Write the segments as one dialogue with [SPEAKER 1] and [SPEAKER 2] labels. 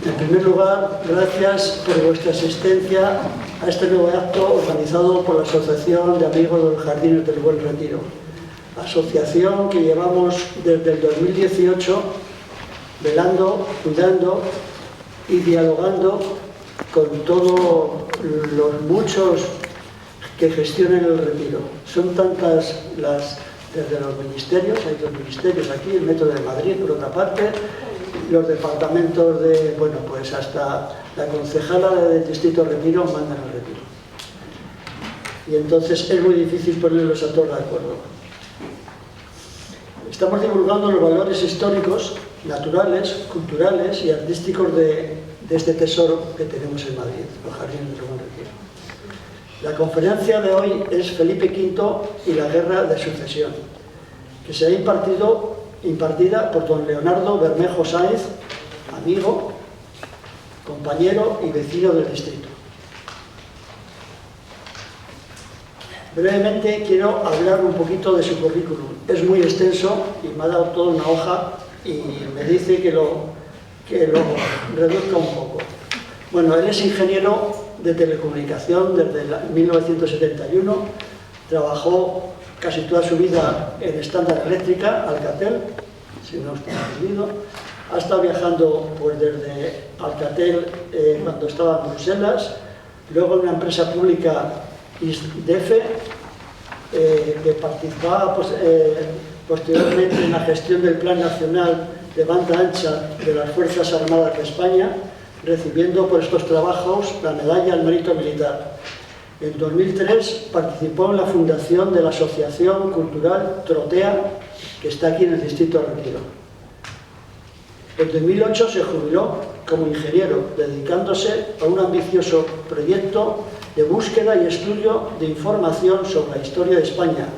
[SPEAKER 1] En primer lugar, gracias por vuestra asistencia a este nuevo acto organizado por la Asociación de Amigos de los Jardines del Buen Retiro. Asociación que llevamos desde el 2018 velando, cuidando y dialogando con todos los muchos que gestionan el retiro. Son tantas desde los ministerios, hay dos ministerios aquí, el Metro de Madrid por otra parte, los departamentos de, bueno, pues hasta la concejala del Distrito Retiro mandan al retiro. Y entonces es muy difícil ponerlos a todos de acuerdo. Estamos divulgando los valores históricos, naturales, culturales y artísticos de este tesoro que tenemos en Madrid, los Jardines del Buen Retiro. La conferencia de hoy es Felipe V y la Guerra de Sucesión, que será impartida por don Leonardo Bermejo Sáenz, amigo, compañero y vecino del distrito. Brevemente quiero hablar un poquito de su currículum. Es muy extenso y me ha dado toda una hoja y me dice que lo reduzca un poco. Bueno, él es ingeniero de telecomunicación desde 1971, trabajó casi toda su vida en Standard Eléctrica, Alcatel, si no estoy perdido. Ha estado viajando pues, desde Alcatel cuando estaba en Bruselas, luego en una empresa pública ISDEFE, que participaba pues, posteriormente en la gestión del Plan Nacional de Banda Ancha de las Fuerzas Armadas de España, recibiendo por estos trabajos la Medalla al Mérito Militar. En 2003 participó en la fundación de la Asociación Cultural Trotea, que está aquí en el Distrito de Retiro. En 2008 se jubiló como ingeniero, dedicándose a un ambicioso proyecto de búsqueda y estudio de información sobre la historia de España,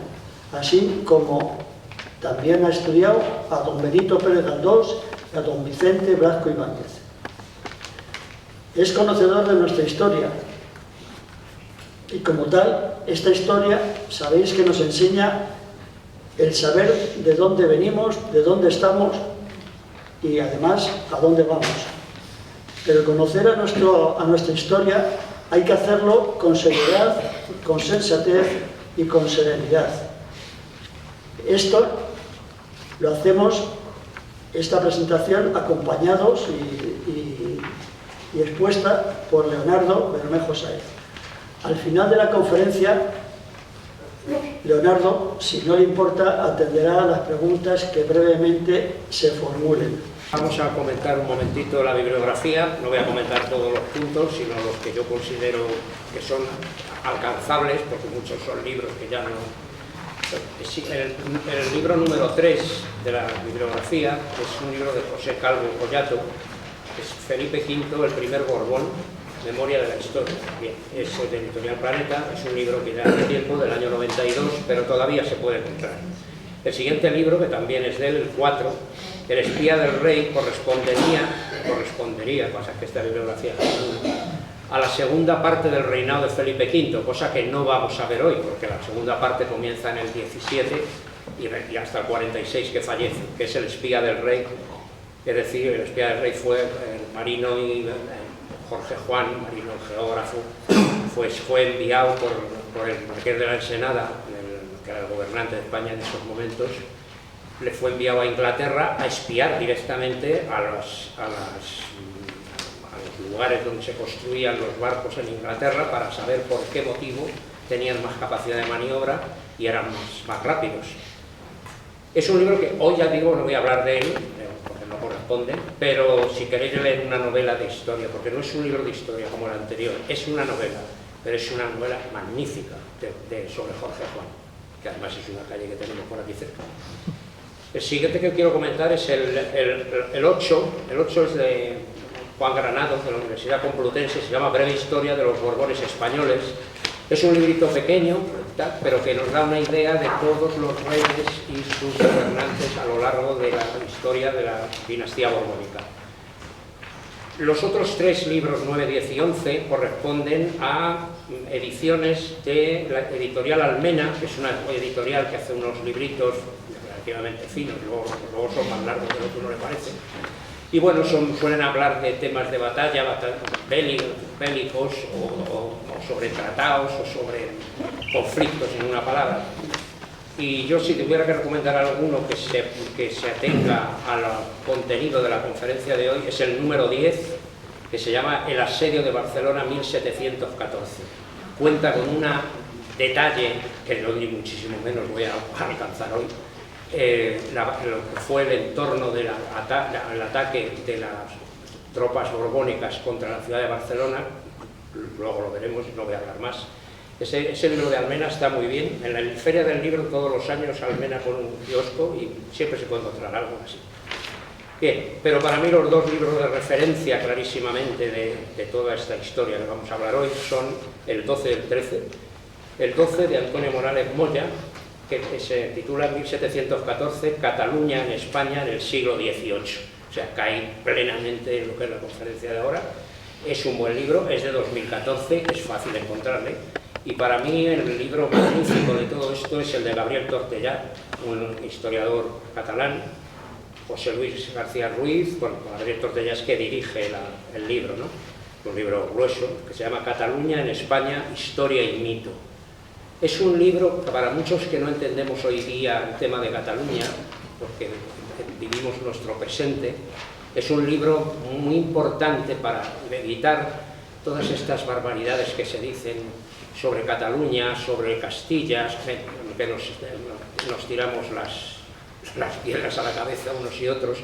[SPEAKER 1] así como también ha estudiado a don Benito Pérez Galdós y a don Vicente Blasco Ibáñez. Es conocedor de nuestra historia y como tal, esta historia sabéis que nos enseña el saber de dónde venimos, de dónde estamos y además a dónde vamos. Pero conocer a nuestra historia hay que hacerlo con seriedad, con sensatez y con serenidad. Esto lo hacemos, esta presentación, acompañados y expuesta por Leonardo Bermejo Sáenz. Al final de la conferencia, Leonardo, si no le importa, atenderá a las preguntas que brevemente se formulen.
[SPEAKER 2] Vamos a comentar un momentito la bibliografía. No voy a comentar todos los puntos, sino los que yo considero que son alcanzables, porque muchos son libros que ya no... El libro número 3 de la bibliografía es un libro de José Calvo Collato, es Felipe V, el primer Borbón, Memoria de la Historia. Bien, es de Editorial Planeta, es un libro que ya hace tiempo, del año 92, pero todavía se puede encontrar. El siguiente libro, que también es de él, el 4, El espía del rey, correspondería, pasa que esta bibliografía a la segunda parte del reinado de Felipe V, cosa que no vamos a ver hoy, porque la segunda parte comienza en el 17 y hasta el 46 que fallece, que es el espía del rey. Es decir, el espía del rey fue el marino y Jorge Juan, marino geógrafo, fue enviado por el marqués de la Ensenada, que era el gobernante de España en esos momentos, le fue enviado a Inglaterra a espiar directamente a los lugares donde se construían los barcos en Inglaterra para saber por qué motivo tenían más capacidad de maniobra y eran más rápidos. Es un libro que hoy, ya digo, no voy a hablar de él, porque no corresponde, pero si queréis leer una novela de historia, porque no es un libro de historia como el anterior, es una novela, pero es una novela magnífica sobre Jorge Juan, que además es una calle que tenemos por aquí cerca. El siguiente que quiero comentar es el 8. El 8 es de Juan Granados, de la Universidad Complutense, se llama Breve Historia de los Borbones Españoles. Es un librito pequeño, pero que nos da una idea de todos los reyes y sus gobernantes a lo largo de la historia de la dinastía borbónica. Los otros 3 libros, 9, 10 y 11, corresponden a ediciones de la editorial Almena, que es una editorial que hace unos libritos relativamente finos, luego son más largos de lo que uno le parece, Y bueno, suelen hablar de temas de batalla, bélicos, o sobre tratados, o sobre conflictos, en una palabra. Y yo, si tuviera que recomendar alguno que se atenga al contenido de la conferencia de hoy, es el número 10, que se llama El asedio de Barcelona 1714. Cuenta con un detalle, que no ni muchísimo menos voy a alcanzar hoy, lo que fue el entorno del ataque de las tropas borbónicas contra la ciudad de Barcelona. Luego lo veremos, no voy a hablar más. Ese libro de Almena está muy bien. En la Feria del Libro todos los años Almena pone un kiosco y siempre se puede encontrar algo así. Bien, pero para mí los dos libros de referencia clarísimamente de toda esta historia que vamos a hablar hoy son el 12 y el 13. El 12 de Antonio Morales Moya, que se titula 1714, Cataluña en España en el siglo XVIII. O sea, cae plenamente en lo que es la conferencia de ahora. Es un buen libro, es de 2014, es fácil encontrarle. Y para mí el libro magnífico de todo esto es el de Gabriel Tortellà, un historiador catalán, José Luis García Ruiz. Bueno, Gabriel Tortellà es que dirige el libro, ¿no? Un libro grueso que se llama Cataluña en España, Historia y Mito. Es un libro que para muchos que no entendemos hoy día el tema de Cataluña, porque vivimos nuestro presente, es un libro muy importante para evitar todas estas barbaridades que se dicen sobre Cataluña, sobre Castilla, que nos tiramos las piedras a la cabeza unos y otros.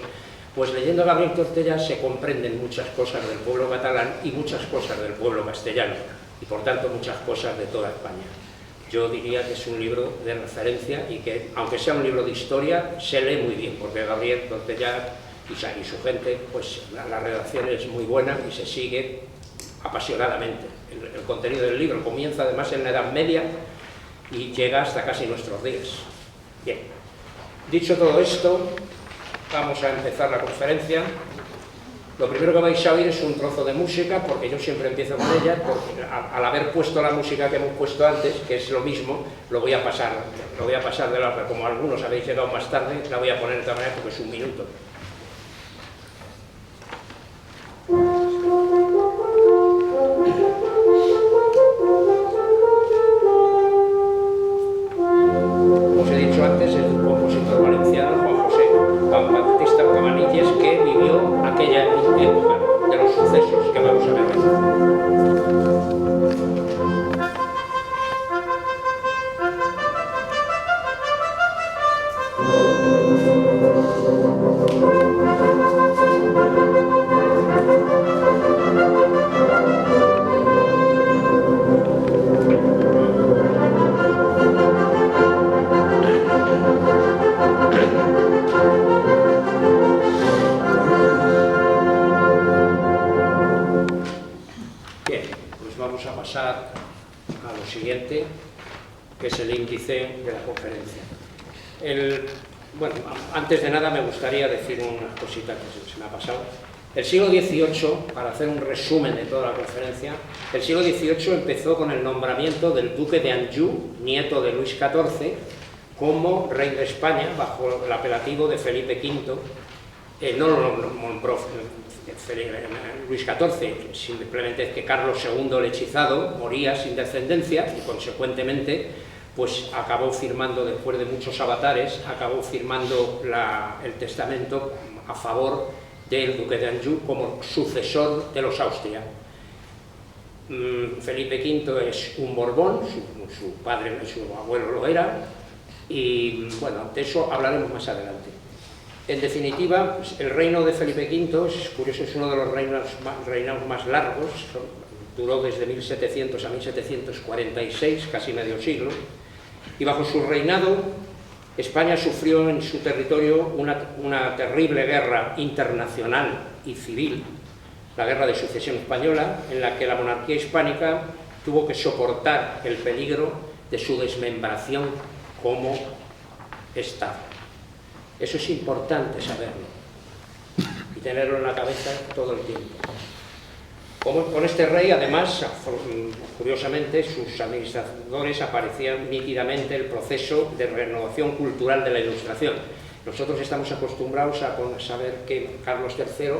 [SPEAKER 2] Pues leyendo a Gabriel Tortellà se comprenden muchas cosas del pueblo catalán y muchas cosas del pueblo castellano, y por tanto muchas cosas de toda España. Yo diría que es un libro de referencia y que, aunque sea un libro de historia, se lee muy bien, porque Gabriel Tortellà y su gente, pues la redacción es muy buena y se sigue apasionadamente. El contenido del libro comienza además en la Edad Media y llega hasta casi nuestros días. Bien, dicho todo esto, vamos a empezar la conferencia. Lo primero que vais a oír es un trozo de música, porque yo siempre empiezo con ella, porque al haber puesto la música que hemos puesto antes, que es lo mismo, lo voy a pasar de la otra. Como algunos habéis llegado más tarde, la voy a poner de otra manera porque es un minuto. Como os he dicho antes, es un compositor valenciano, Juan Baptista Cabanilles, que vivió aquella época de los sucesos que vamos a ver hoy. A lo siguiente, que es el índice de la conferencia. Bueno, antes de nada me gustaría decir unas cositas que se me ha pasado. El siglo XVIII, para hacer un resumen de toda la conferencia, el siglo XVIII empezó con el nombramiento del duque de Anjou, nieto de Luis XIV, como rey de España, bajo el apelativo de Felipe V. No lo nombró Luis XIV, simplemente es que Carlos II, el hechizado, moría sin descendencia y consecuentemente pues acabó firmando, después de muchos avatares, acabó firmando el testamento a favor del duque de Anjou como sucesor de los Austria. Felipe V es un Borbón, su padre y su abuelo lo era, y bueno, de eso hablaremos más adelante. En definitiva, el reino de Felipe V, es curioso, es uno de los reinados más largos, duró desde 1700 a 1746, casi medio siglo, y bajo su reinado España sufrió en su territorio una terrible guerra internacional y civil, la Guerra de Sucesión Española, en la que la monarquía hispánica tuvo que soportar el peligro de su desmembración como Estado. Eso es importante saberlo y tenerlo en la cabeza todo el tiempo. Con este rey, además, curiosamente, sus administradores aparecían nítidamente el proceso de renovación cultural de la Ilustración. Nosotros estamos acostumbrados a saber que Carlos III,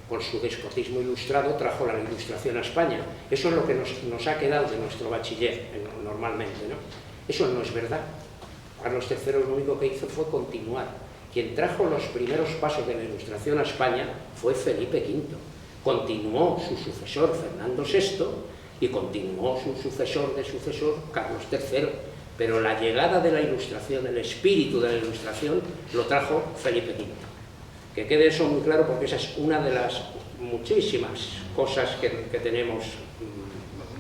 [SPEAKER 2] con su despotismo ilustrado, trajo la Ilustración a España. Eso es lo que nos ha quedado de nuestro bachiller, normalmente, ¿no? Eso no es verdad. Carlos III lo único que hizo fue continuar. Quien trajo los primeros pasos de la Ilustración a España fue Felipe V. Continuó su sucesor, Fernando VI, y continuó su sucesor de sucesor, Carlos III. Pero la llegada de la Ilustración, el espíritu de la Ilustración, lo trajo Felipe V. Que quede eso muy claro, porque esa es una de las muchísimas cosas que tenemos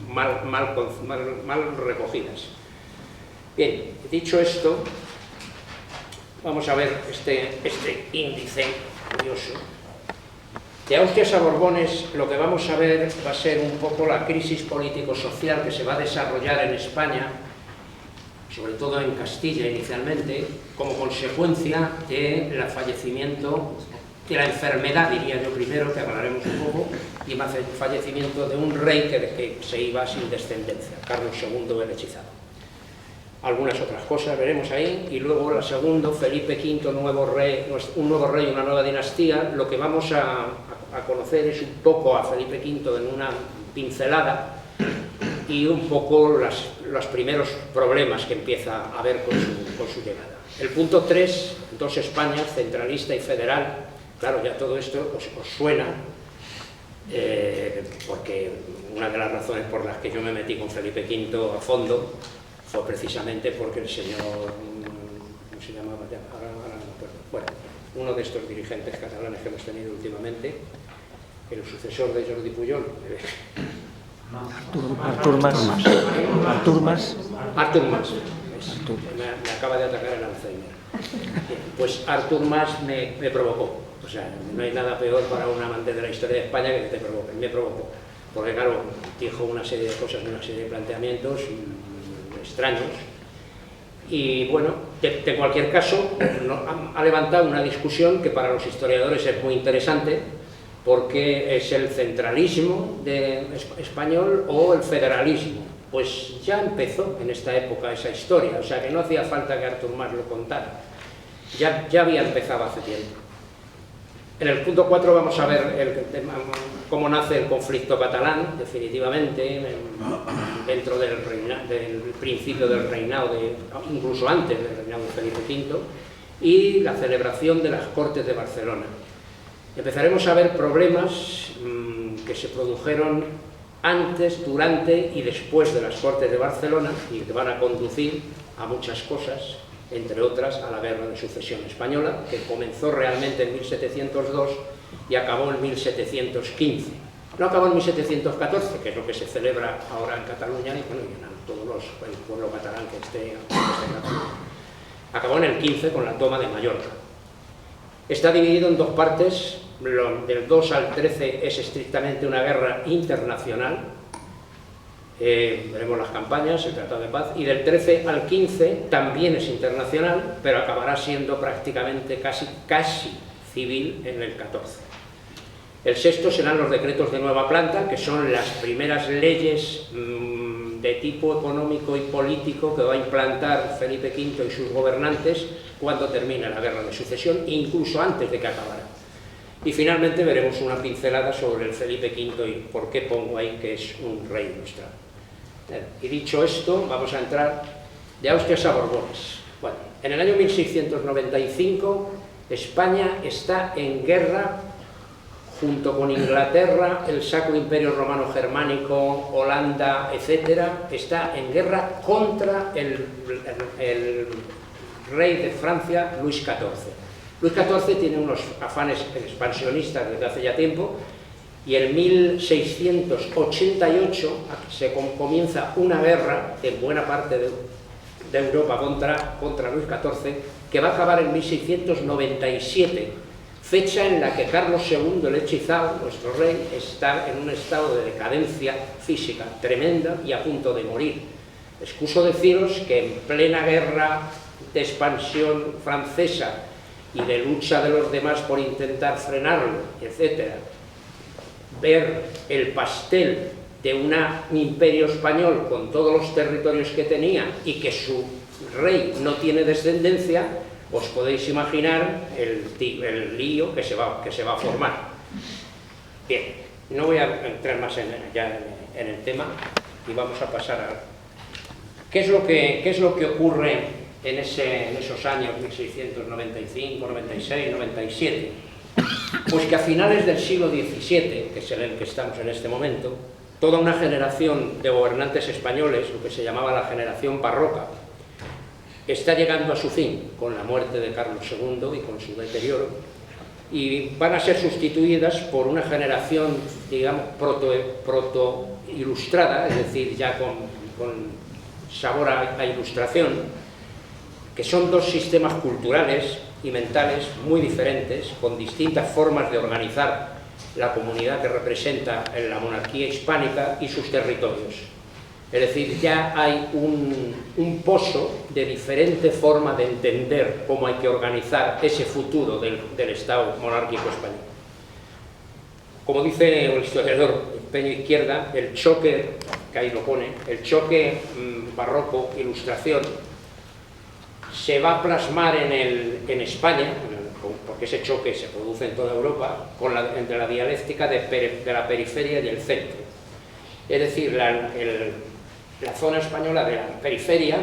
[SPEAKER 2] mal recogidas. Bien, dicho esto, vamos a ver este índice curioso. De Austrias a Borbones, lo que vamos a ver va a ser un poco la crisis político-social que se va a desarrollar en España, sobre todo en Castilla inicialmente, como consecuencia del fallecimiento, de la enfermedad, diría yo primero, que hablaremos un poco, y el fallecimiento de un rey que se iba sin descendencia, Carlos II el Hechizado. Algunas otras cosas veremos ahí, y luego la segunda, Felipe V, un nuevo rey, una nueva dinastía. Lo que vamos a conocer es un poco a Felipe V en una pincelada, y un poco los primeros problemas que empieza a haber con su llegada. El punto 3, dos Españas, centralista y federal. Claro, ya todo esto os suena, porque una de las razones por las que yo me metí con Felipe V a fondo fue precisamente porque el señor, ¿cómo se llamaba? Ahora no me acuerdo. Bueno, uno de estos dirigentes catalanes que hemos tenido últimamente, el sucesor de Jordi Pujol,
[SPEAKER 3] Artur Mas.
[SPEAKER 2] Me acaba de atacar el Alzheimer. Pues Artur Mas me provocó. O sea, no hay nada peor para un amante de la historia de España que te provoque. Me provocó. Porque, claro, dijo una serie de cosas, una serie de planteamientos extraños. Y bueno, de cualquier caso, ha levantado una discusión que para los historiadores es muy interesante, porque es el centralismo español o el federalismo. Pues ya empezó en esta época esa historia, o sea que no hacía falta que Artur Mas lo contara. Ya había empezado hace tiempo. En el punto 4 vamos a ver cómo nace el conflicto catalán, definitivamente, dentro del principio del reinado, incluso antes del reinado de Felipe V, y la celebración de las Cortes de Barcelona. Empezaremos a ver problemas que se produjeron antes, durante y después de las Cortes de Barcelona, y que van a conducir a muchas cosas, entre otras a la Guerra de Sucesión Española, que comenzó realmente en 1702 y acabó en 1715. No acabó en 1714, que es lo que se celebra ahora en Cataluña, y bueno, en todo el pueblo catalán que esté en Cataluña. Acabó en el 15 con la toma de Mallorca. Está dividido en dos partes. Del 2 al 13 es estrictamente una guerra internacional, veremos las campañas, el Tratado de Paz, y del 13 al 15 también es internacional, pero acabará siendo prácticamente casi civil en el 14. El sexto serán los decretos de nueva planta, que son las primeras leyes de tipo económico y político que va a implantar Felipe V y sus gobernantes cuando termine la Guerra de Sucesión, incluso antes de que acabara. Y finalmente veremos una pincelada sobre el Felipe V y por qué pongo ahí que es un rey ilustrado. Y dicho esto, vamos a entrar de Austrias a Borbones. Bueno, en el año 1695 España está en guerra junto con Inglaterra, el Sacro Imperio Romano Germánico, Holanda, etcétera, está en guerra contra el rey de Francia, Luis XIV. Luis XIV tiene unos afanes expansionistas desde hace ya tiempo, y en 1688 se comienza una guerra en buena parte de Europa contra Luis XIV, que va a acabar en 1697, fecha en la que Carlos II, el hechizado, nuestro rey, está en un estado de decadencia física tremenda y a punto de morir. Excuso deciros que en plena guerra de expansión francesa y de lucha de los demás por intentar frenarlo, etc., ver el pastel de un imperio español con todos los territorios que tenía y que su rey no tiene descendencia, os podéis imaginar el lío que se va a formar. Bien, no voy a entrar más en el tema y vamos a pasar a... ¿Qué es lo que ocurre en esos años 1695, 96, 97? Pues que a finales del siglo XVII, que es en el que estamos en este momento, toda una generación de gobernantes españoles, lo que se llamaba la generación barroca, está llegando a su fin con la muerte de Carlos II y con su deterioro, y van a ser sustituidas por una generación, digamos, proto-ilustrada, es decir, ya con sabor a ilustración, que son dos sistemas culturales y mentales muy diferentes, con distintas formas de organizar la comunidad que representa en la monarquía hispánica y sus territorios. Es decir, ya hay un pozo de diferente forma de entender cómo hay que organizar ese futuro del Estado monárquico español. Como dice el historiador Peña Izquierda, el choque, que ahí lo pone, el choque barroco-ilustración se va a plasmar en España, porque ese choque se produce en toda Europa, entre la dialéctica de la periferia y el centro. Es decir, la zona española de la periferia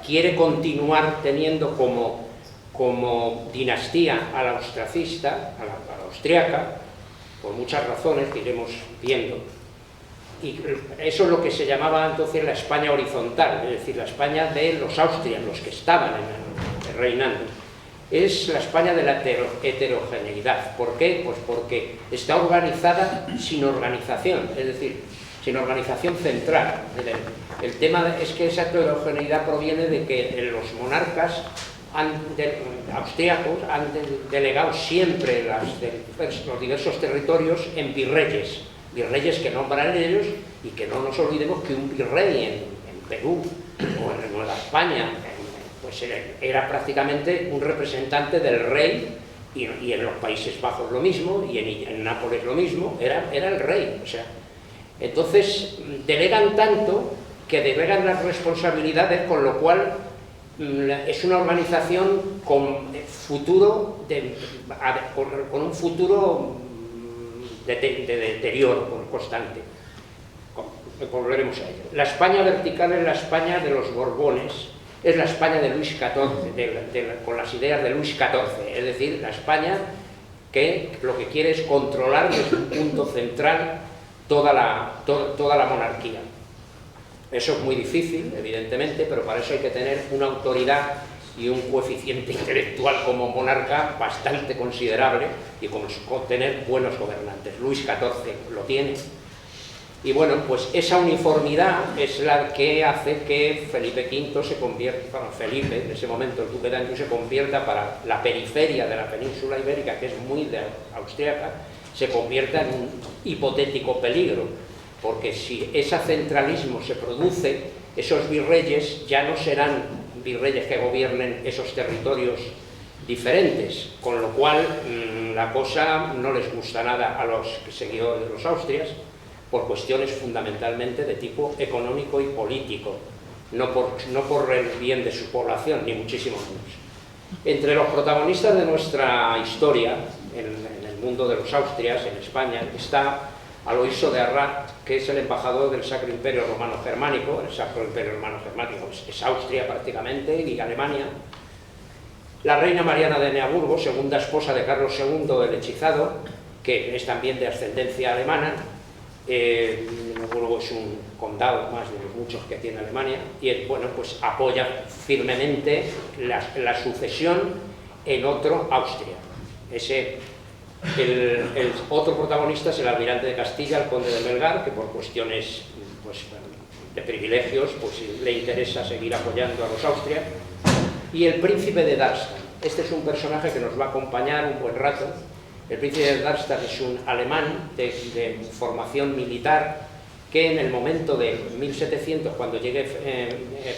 [SPEAKER 2] quiere continuar teniendo como dinastía a la austracista, a la austriaca, por muchas razones que iremos viendo. Y eso es lo que se llamaba entonces la España horizontal, es decir, la España de los austrias, los que estaban reinando. Es la España de la heterogeneidad. ¿Por qué? Pues porque está organizada sin organización, es decir, sin organización central. El tema es que esa heterogeneidad proviene de que los monarcas austríacos han delegado siempre los diversos territorios en virreyes que nombran ellos, y que no nos olvidemos que un virrey en Perú o en Nueva España pues era prácticamente un representante del rey, y en los Países Bajos lo mismo, y en Nápoles lo mismo, era el rey. O sea, entonces delegan tanto que delegan las responsabilidades, con lo cual es una organización con futuro con un futuro de deterioro constante. Volveremos a ello. La España vertical es la España de los Borbones, es la España de Luis XIV, con las ideas de Luis XIV, es decir, la España que lo que quiere es controlar desde un punto central toda la monarquía. Eso es muy difícil, evidentemente, pero para eso hay que tener una autoridad y un coeficiente intelectual como monarca bastante considerable, y con tener buenos gobernantes. Luis XIV lo tiene. Y bueno, pues esa uniformidad es la que hace que Felipe V se convierta, Felipe, en ese momento el duque de Anjou, se convierta para la periferia de la península ibérica, que es muy austríaca, se convierta en un hipotético peligro, porque si ese centralismo se produce, esos virreyes ya no serán virreyes que gobiernen esos territorios diferentes, con lo cual la cosa no les gusta nada a los seguidores de los Austrias, por cuestiones fundamentalmente de tipo económico y político, no por el bien de su población, ni muchísimo menos. Entre los protagonistas de nuestra historia, en el mundo de los Austrias, en España, está Aloisio de Arrat, que es el embajador del Sacro Imperio Romano Germánico. El Sacro Imperio Romano Germánico es Austria prácticamente, y Alemania. La reina Mariana de Neaburgo, segunda esposa de Carlos II el Hechizado, que es también de ascendencia alemana. Neaburgo es un condado más de los muchos que tiene Alemania, y bueno, pues apoya firmemente la sucesión en otro Austria. El otro protagonista es el almirante de Castilla, el conde de Melgar, que por cuestiones pues, de privilegios pues, le interesa seguir apoyando a los Austrias. Y el príncipe de Darmstadt. Este es un personaje que nos va a acompañar un buen rato. El príncipe de Darmstadt es un alemán de formación militar, que en el momento de 1700, cuando llegue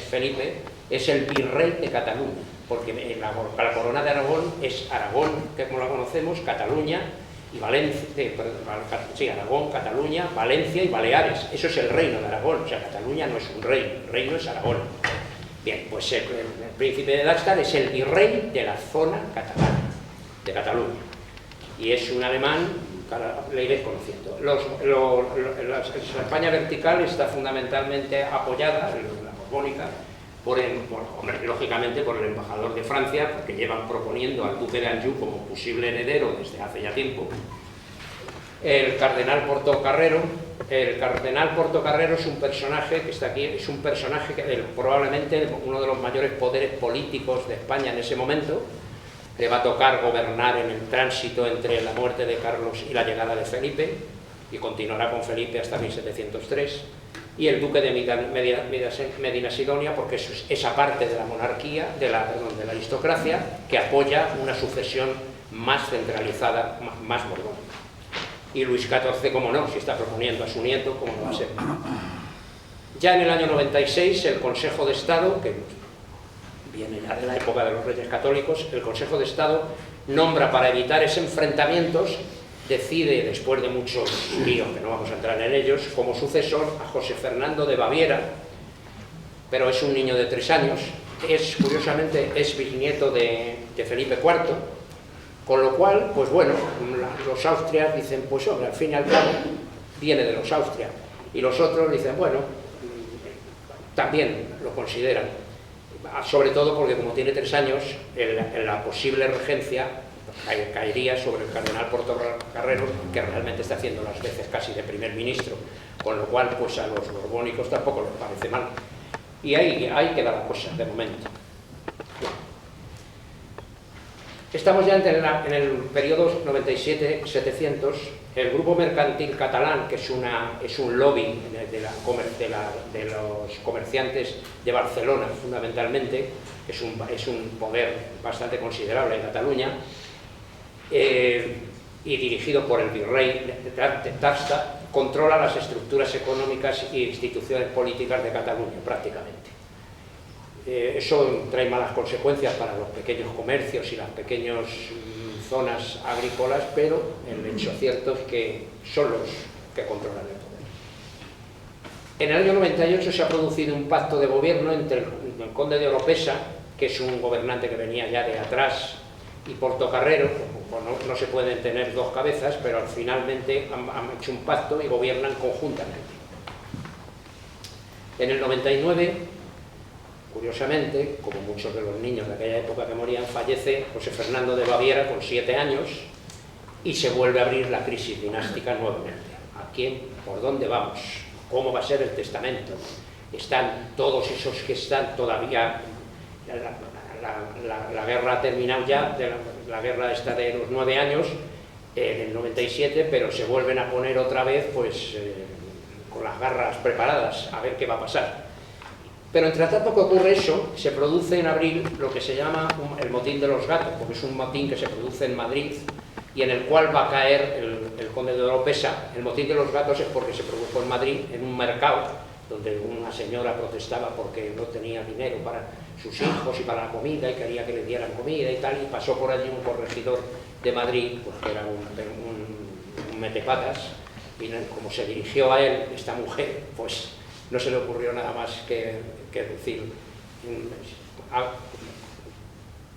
[SPEAKER 2] Felipe, es el virrey de Cataluña, porque la corona de Aragón es Aragón, que como la conocemos, Cataluña y Valencia, Aragón, Cataluña, Valencia y Baleares. Eso es el reino de Aragón. O sea, Cataluña no es un reino, el reino es Aragón. Bien, pues el príncipe de Darmstadt es el virrey de la zona catalana, de Cataluña, y es un alemán, le iréis conociendo. La España vertical está fundamentalmente apoyada, la borbónica, lógicamente por el embajador de Francia, porque llevan proponiendo al duque de Anjou como posible heredero desde hace ya tiempo. El cardenal Portocarrero es un personaje que está aquí, es un personaje que probablemente uno de los mayores poderes políticos de España en ese momento. Le va a tocar gobernar en el tránsito entre la muerte de Carlos y la llegada de Felipe, y continuará con Felipe hasta 1703, y el duque de Medina Sidonia, porque eso es esa parte de la monarquía, de la aristocracia, que apoya una sucesión más centralizada, más borbónica. Y Luis XIV, como no, si está proponiendo a su nieto, ¿cómo no va a ser? Ya en el año 96, el Consejo de Estado, que viene ya de la época de los Reyes Católicos, el Consejo de Estado nombra, para evitar ese enfrentamientos, decide, después de muchos líos, que no vamos a entrar en ellos, como sucesor a José Fernando de Baviera, pero es un niño de 3 años, curiosamente es bisnieto de Felipe IV, con lo cual, pues bueno, los Austrias dicen, pues hombre, al fin y al cabo viene de los Austria, y los otros dicen, bueno, también lo consideran, sobre todo porque como tiene 3 años, la posible regencia caería sobre el cardenal Portocarrero, que realmente está haciendo las veces casi de primer ministro, con lo cual pues a los borbónicos tampoco les parece mal, y ahí queda la cosa de momento. Estamos ya en el periodo 97-700. El grupo mercantil catalán, que es un lobby de los comerciantes de Barcelona fundamentalmente, es un poder bastante considerable en Cataluña, y dirigido por el virrey de Darmstadt, controla las estructuras económicas e instituciones políticas de Cataluña prácticamente. Eso trae malas consecuencias para los pequeños comercios y las pequeñas zonas agrícolas, pero el hecho cierto es que son los que controlan el poder. En el año 98 se ha producido un pacto de gobierno entre el conde de Oropesa, que es un gobernante que venía ya de atrás, y Portocarrero. No se pueden tener 2 cabezas, pero finalmente han hecho un pacto y gobiernan conjuntamente. En el 99, curiosamente, como muchos de los niños de aquella época que morían, fallece José Fernando de Baviera con 7 años y se vuelve a abrir la crisis dinástica nuevamente. ¿A quién? ¿Por dónde vamos? ¿Cómo va a ser el testamento? Están todos esos que están todavía... La guerra ha terminado ya, la guerra esta de los 9 años, en el 97, pero se vuelven a poner otra vez pues con las garras preparadas a ver qué va a pasar. Pero entre tanto que ocurre eso, se produce en abril lo que se llama el motín de los gatos, porque es un motín que se produce en Madrid y en el cual va a caer el conde de Oropesa. El motín de los gatos es porque se produjo en Madrid, en un mercado, donde una señora protestaba porque no tenía dinero para sus hijos y para la comida y quería que le dieran comida y tal, y pasó por allí un corregidor de Madrid, pues que era un metepatas, y como se dirigió a él, esta mujer, pues no se le ocurrió nada más que decir,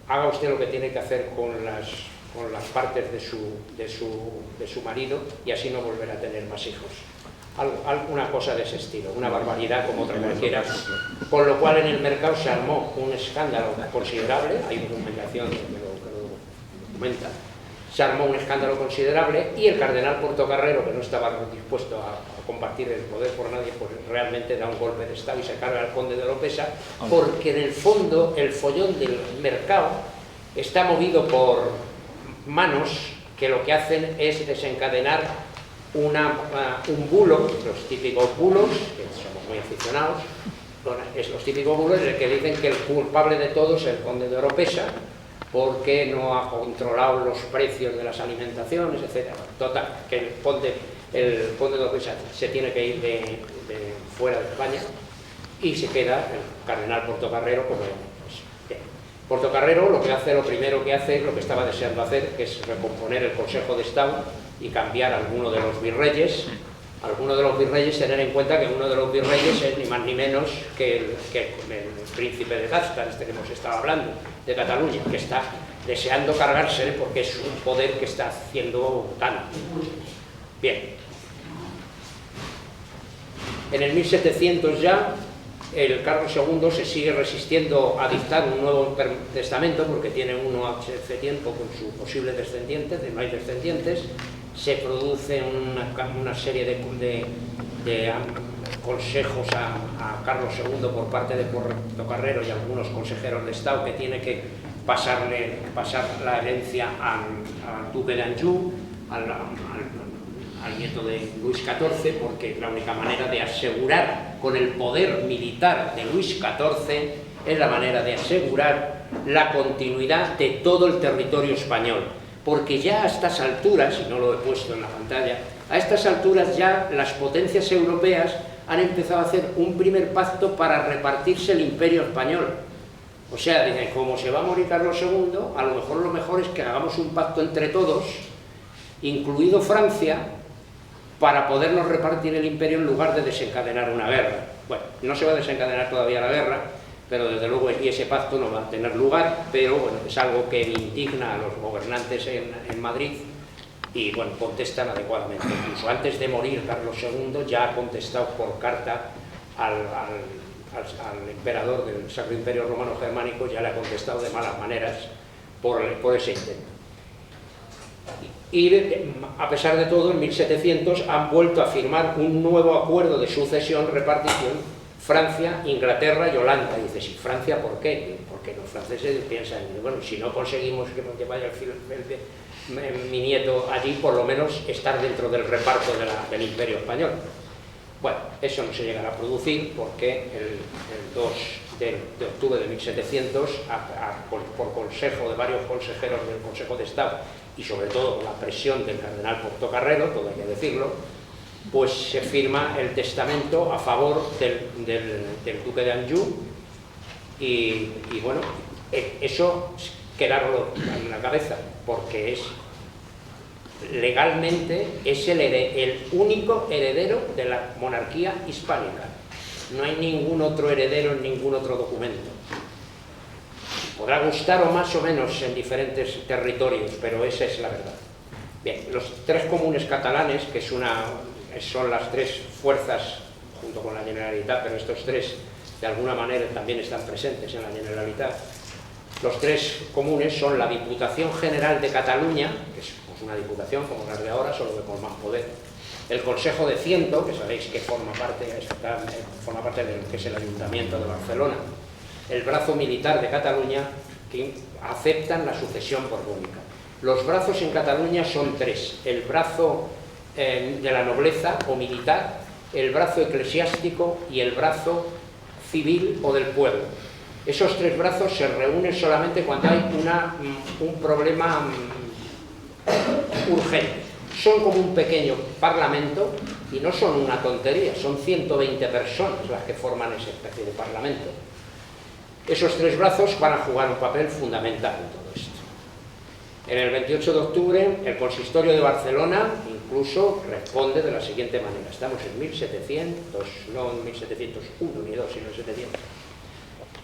[SPEAKER 2] haga usted lo que tiene que hacer con las partes de su marido y así no volverá a tener más hijos. Alguna cosa de ese estilo, una barbaridad como otra cualquiera, con lo cual en el mercado se armó un escándalo considerable, hay documentación que lo documenta, se armó un escándalo considerable y el cardenal Portocarrero, que no estaba dispuesto a compartir el poder por nadie, pues realmente da un golpe de estado y se carga al conde de Oropesa, porque en el fondo el follón del mercado está movido por manos que lo que hacen es desencadenar un bulo, los típicos bulos, que somos muy aficionados, es los típicos bulos en el que dicen que el culpable de todo es el conde de Oropesa, porque no ha controlado los precios de las alimentaciones, etc. Total, que el conde de Oropesa se tiene que ir de fuera de España y se queda el cardenal Portocarrero como... Portocarrero lo primero que hace es lo que estaba deseando hacer, que es recomponer el Consejo de Estado y cambiar a alguno de los virreyes alguno de los virreyes, tener en cuenta que uno de los virreyes es ni más ni menos que el príncipe de Gasta, este que hemos estado hablando, de Cataluña, que está deseando cargársele porque es un poder que está haciendo daño. Bien. En el 1700 ya, el Carlos II se sigue resistiendo a dictar un nuevo testamento, porque tiene uno hace tiempo con su posible descendiente, no hay descendientes. Se produce una serie de consejos a Carlos II por parte de Portocarrero y algunos consejeros de Estado, que tiene que pasar la herencia al duque de Anjou, al nieto de Luis XIV, porque es la única manera de asegurar, con el poder militar de Luis XIV, es la manera de asegurar la continuidad de todo el territorio español. Porque ya a estas alturas, y no lo he puesto en la pantalla, a estas alturas ya las potencias europeas han empezado a hacer un primer pacto para repartirse el imperio español. O sea, dicen, como se va a morir Carlos II, a lo mejor es que hagamos un pacto entre todos, incluido Francia, para podernos repartir el imperio en lugar de desencadenar una guerra. Bueno, no se va a desencadenar todavía la guerra, pero desde luego y ese pacto no va a tener lugar, pero bueno, es algo que indigna a los gobernantes en Madrid y bueno, contestan adecuadamente. Incluso antes de morir Carlos II ya ha contestado por carta al emperador del Sacro Imperio Romano Germánico, ya le ha contestado de malas maneras por ese intento. Y a pesar de todo, en 1700 han vuelto a firmar un nuevo acuerdo de sucesión-repartición, Francia, Inglaterra y Holanda. Y dices, ¿y Francia por qué? Porque los franceses piensan, bueno, si no conseguimos que vaya mi nieto allí, por lo menos estar dentro del reparto del Imperio Español. Bueno, eso no se llegará a producir porque el 2 de octubre de 1700, por consejo de varios consejeros del Consejo de Estado y sobre todo la presión del cardenal Portocarrero, todo hay que decirlo, pues se firma el testamento a favor del duque de Anjou y bueno, eso quedarlo en la cabeza, porque legalmente es el único heredero de la monarquía hispánica. No hay ningún otro heredero en ningún otro documento. Podrá gustar o más o menos en diferentes territorios, pero esa es la verdad. Bien, los tres comunes catalanes, que son las tres fuerzas junto con la Generalitat, pero estos tres de alguna manera también están presentes en la Generalitat. Los tres comunes son la Diputación General de Cataluña, que es una diputación como la de ahora, solo que con más poder. El Consejo de Ciento, que sabéis que forma parte de lo que es el Ayuntamiento de Barcelona. El brazo militar de Cataluña, que aceptan la sucesión borbónica. Los brazos en Cataluña son tres: el brazo de la nobleza o militar, el brazo eclesiástico y el brazo civil o del pueblo. Esos tres brazos se reúnen solamente cuando hay un problema urgente. Son como un pequeño parlamento y no son una tontería, son 120 personas las que forman esa especie de parlamento. Esos tres brazos van a jugar un papel fundamental en todo esto. En el 28 de octubre, el Consistorio de Barcelona incluso responde de la siguiente manera. Estamos en 1700, no en 1701 ni 2, sino en 700.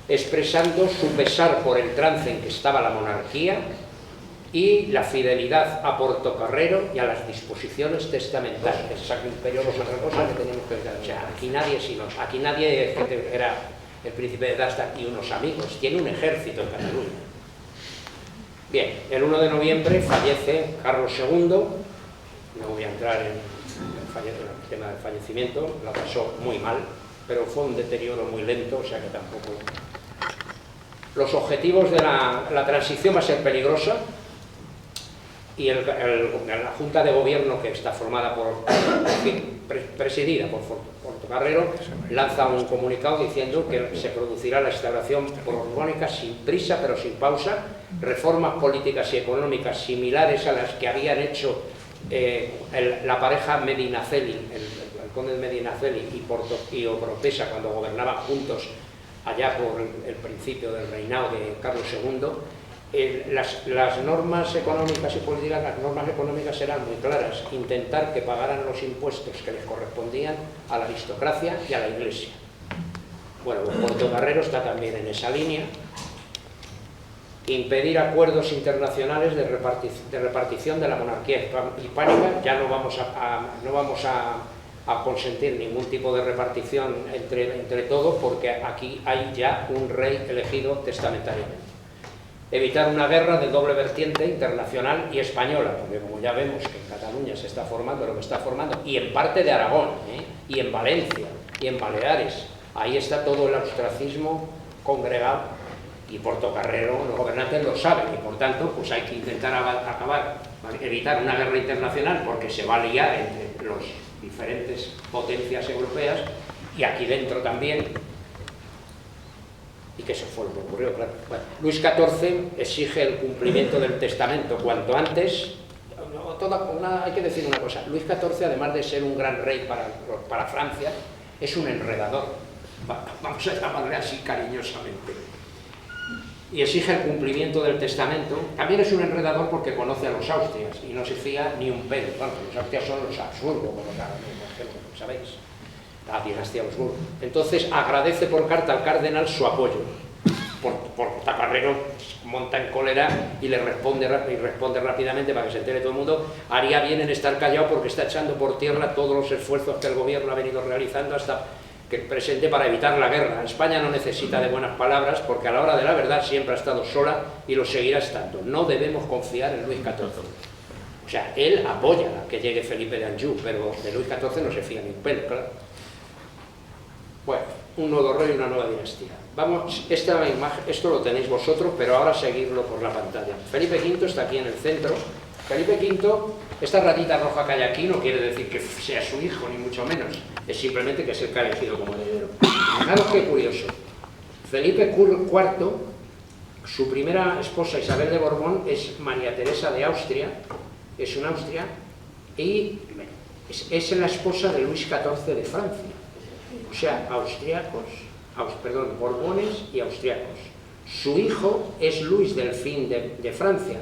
[SPEAKER 2] Expresando su pesar por el trance en que estaba la monarquía y la fidelidad a Portocarrero y a las disposiciones testamentarias. El Sacro Imperio no es otra cosa que tenemos que ver. O sea, aquí nadie era el príncipe de Gasta y unos amigos, tiene un ejército en Cataluña. Bien, el 1 de noviembre fallece Carlos II, no voy a entrar en el tema del fallecimiento, la pasó muy mal, pero fue un deterioro muy lento, o sea que tampoco... Los objetivos de la transición va a ser peligrosa y la Junta de Gobierno, que está formada presidida por Portocarrero, lanza un comunicado diciendo que se producirá la instauración borbónica sin prisa pero sin pausa, reformas políticas y económicas similares a las que habían hecho la pareja Medinaceli, el conde de Medinaceli y Oropesa cuando gobernaban juntos allá por el principio del reinado de Carlos II, las normas económicas y políticas, las normas económicas eran muy claras: intentar que pagaran los impuestos que les correspondían a la aristocracia y a la Iglesia. Bueno, pues Portocarrero está también en esa línea. Impedir acuerdos internacionales de repartición de la monarquía hispánica. Ya no vamos a consentir ningún tipo de repartición entre todos, porque aquí hay ya un rey elegido testamentariamente. Evitar una guerra de doble vertiente internacional y española, porque como ya vemos que en Cataluña se está formando lo que está formando, y en parte de Aragón, y en Valencia, y en Baleares, ahí está todo el austracismo congregado, y Portocarrero, los gobernantes lo saben, y por tanto pues hay que intentar evitar una guerra internacional, porque se va a liar entre las diferentes potencias europeas, y aquí dentro también. Y que eso fue lo que ocurrió, claro. Bueno, Luis XIV exige el cumplimiento del testamento cuanto antes. Hay que decir una cosa: Luis XIV, además de ser un gran rey para Francia, es un enredador, vamos a llamarle así cariñosamente, y exige el cumplimiento del testamento. También es un enredador porque conoce a los Austrias y no se fía ni un pelo. Claro, los Austrias son los Habsburgo, como sabéis, la dinastía Habsburgo. Entonces agradece por carta al cardenal su apoyo. Portocarrero monta en cólera y le responde rápidamente, para que se entere todo el mundo: haría bien en estar callado, porque está echando por tierra todos los esfuerzos que el gobierno ha venido realizando hasta que el presente para evitar la guerra. España no necesita de buenas palabras, porque a la hora de la verdad siempre ha estado sola y lo seguirá estando. No debemos confiar en Luis XIV. O sea, él apoya que llegue Felipe de Anjou, pero de Luis XIV no se fía ni un pelo, claro. Bueno, un nuevo rey y una nueva dinastía. Vamos, esta imagen, esto lo tenéis vosotros, pero ahora seguidlo por la pantalla. Felipe V está aquí en el centro. Felipe V, esta ratita roja que hay aquí no quiere decir que sea su hijo, ni mucho menos. Es simplemente que es el que ha elegido como heredero. Fijaros qué curioso. Felipe IV, su primera esposa Isabel de Borbón, es María Teresa de Austria, es una Austria, y es la esposa de Luis XIV de Francia. O sea, borbones y austriacos. Su hijo es Luis Delfín de Francia,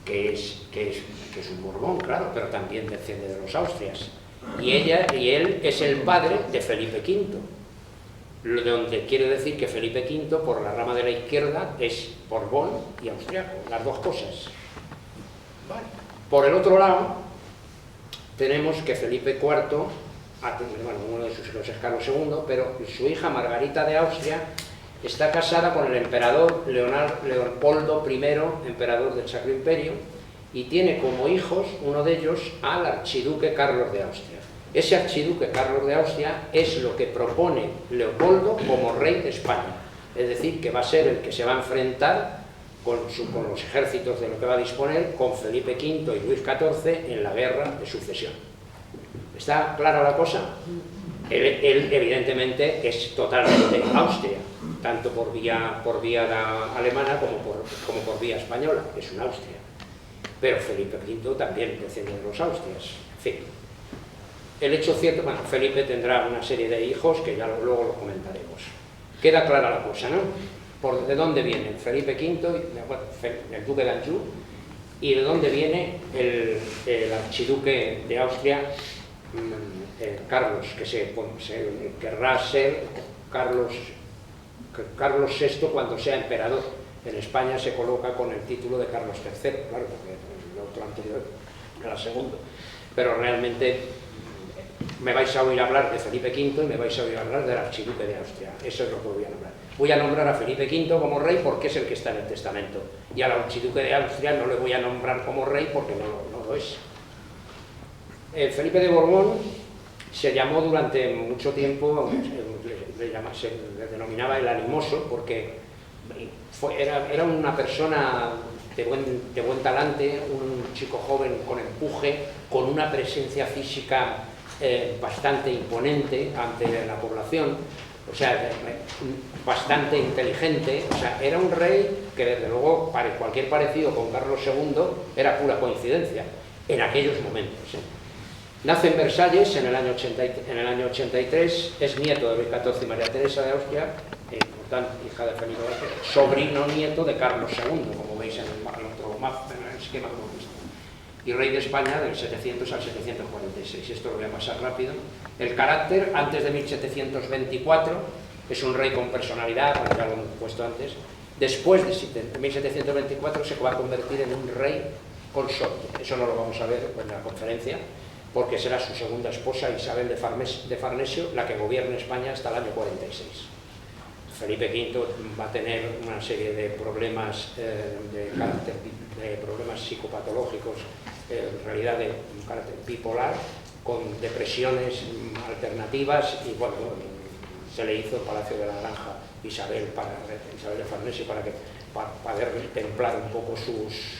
[SPEAKER 2] que es un Borbón, claro, pero también desciende de los Austrias. Y él es el padre de Felipe V, donde quiere decir que Felipe V, por la rama de la izquierda, es Borbón y austriaco, las dos cosas. Vale. Por el otro lado, tenemos que Felipe IV, uno de sus hijos es Carlos II, pero su hija Margarita de Austria está casada con el emperador Leopoldo I, emperador del Sacro Imperio, y tiene como hijos, uno de ellos, al archiduque Carlos de Austria. Ese archiduque Carlos de Austria es lo que propone Leopoldo como rey de España, es decir, que va a ser el que se va a enfrentar con los ejércitos de lo que va a disponer con Felipe V y Luis XIV en la guerra de sucesión. ¿Está clara la cosa? Él evidentemente es totalmente Austria, tanto por vía alemana como por vía española, es una Austria. Pero Felipe V también desciende de los Austrias. En fin, el hecho cierto, Felipe tendrá una serie de hijos que ya luego lo comentaremos. Queda clara la cosa, ¿no? ¿De dónde vienen Felipe V, el duque de Anjou, y de dónde viene el archiduque de Austria, Carlos, que querrá ser Carlos VI cuando sea emperador? En España se coloca con el título de Carlos III, claro, porque el otro anterior era segundo. Pero realmente me vais a oír hablar de Felipe V y me vais a oír hablar del archiduque de Austria. Eso es lo que voy a nombrar. Voy a nombrar a Felipe V como rey porque es el que está en el testamento. Y al archiduque de Austria no le voy a nombrar como rey porque no lo es. Felipe de Borbón se llamó durante mucho tiempo, le denominaba el animoso, porque era una persona de buen talante, un chico joven con empuje, con una presencia física bastante imponente ante la población, o sea, bastante inteligente. O sea, era un rey que desde luego cualquier parecido con Carlos II era pura coincidencia en aquellos momentos. Nace en Versalles en el año 83, es nieto de Luis XIV y María Teresa de Austria, hija de Felipe II, sobrino nieto de Carlos II, como veis en el otro mapa, en el esquema que hemos visto, y rey de España del 700 al 746. Esto lo voy a pasar rápido. El carácter, antes de 1724, es un rey con personalidad, como ya lo hemos puesto antes. Después de 1724 se va a convertir en un rey consorte. Eso no lo vamos a ver en la conferencia, porque será su segunda esposa, Isabel de Farnesio, la que gobierna España hasta el año 46. Felipe V va a tener una serie de problemas de carácter, de problemas psicopatológicos, en realidad de un carácter bipolar, con depresiones alternativas, y bueno, se le hizo el Palacio de la Granja Isabel de Farnesio para poder templar un poco sus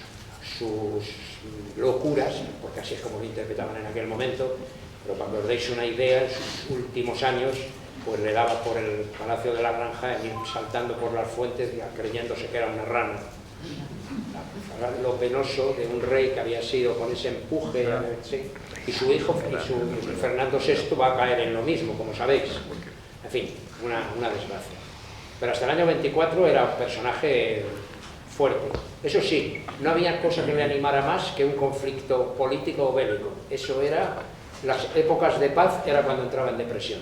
[SPEAKER 2] locuras, porque así es como lo interpretaban en aquel momento. Pero para que os deis una idea, en sus últimos años pues le daba por el Palacio de la Granja, ir saltando por las fuentes, creyéndose que era una rana. Lo penoso de un rey que había sido con ese empuje, ¿sí? Y su hijo, Fernando VI, va a caer en lo mismo, como sabéis. En fin, una desgracia. Pero hasta el año 24 era un personaje fuerte. Eso sí, no había cosa que le animara más que un conflicto político o bélico. Eso era, las épocas de paz era cuando entraba en depresión.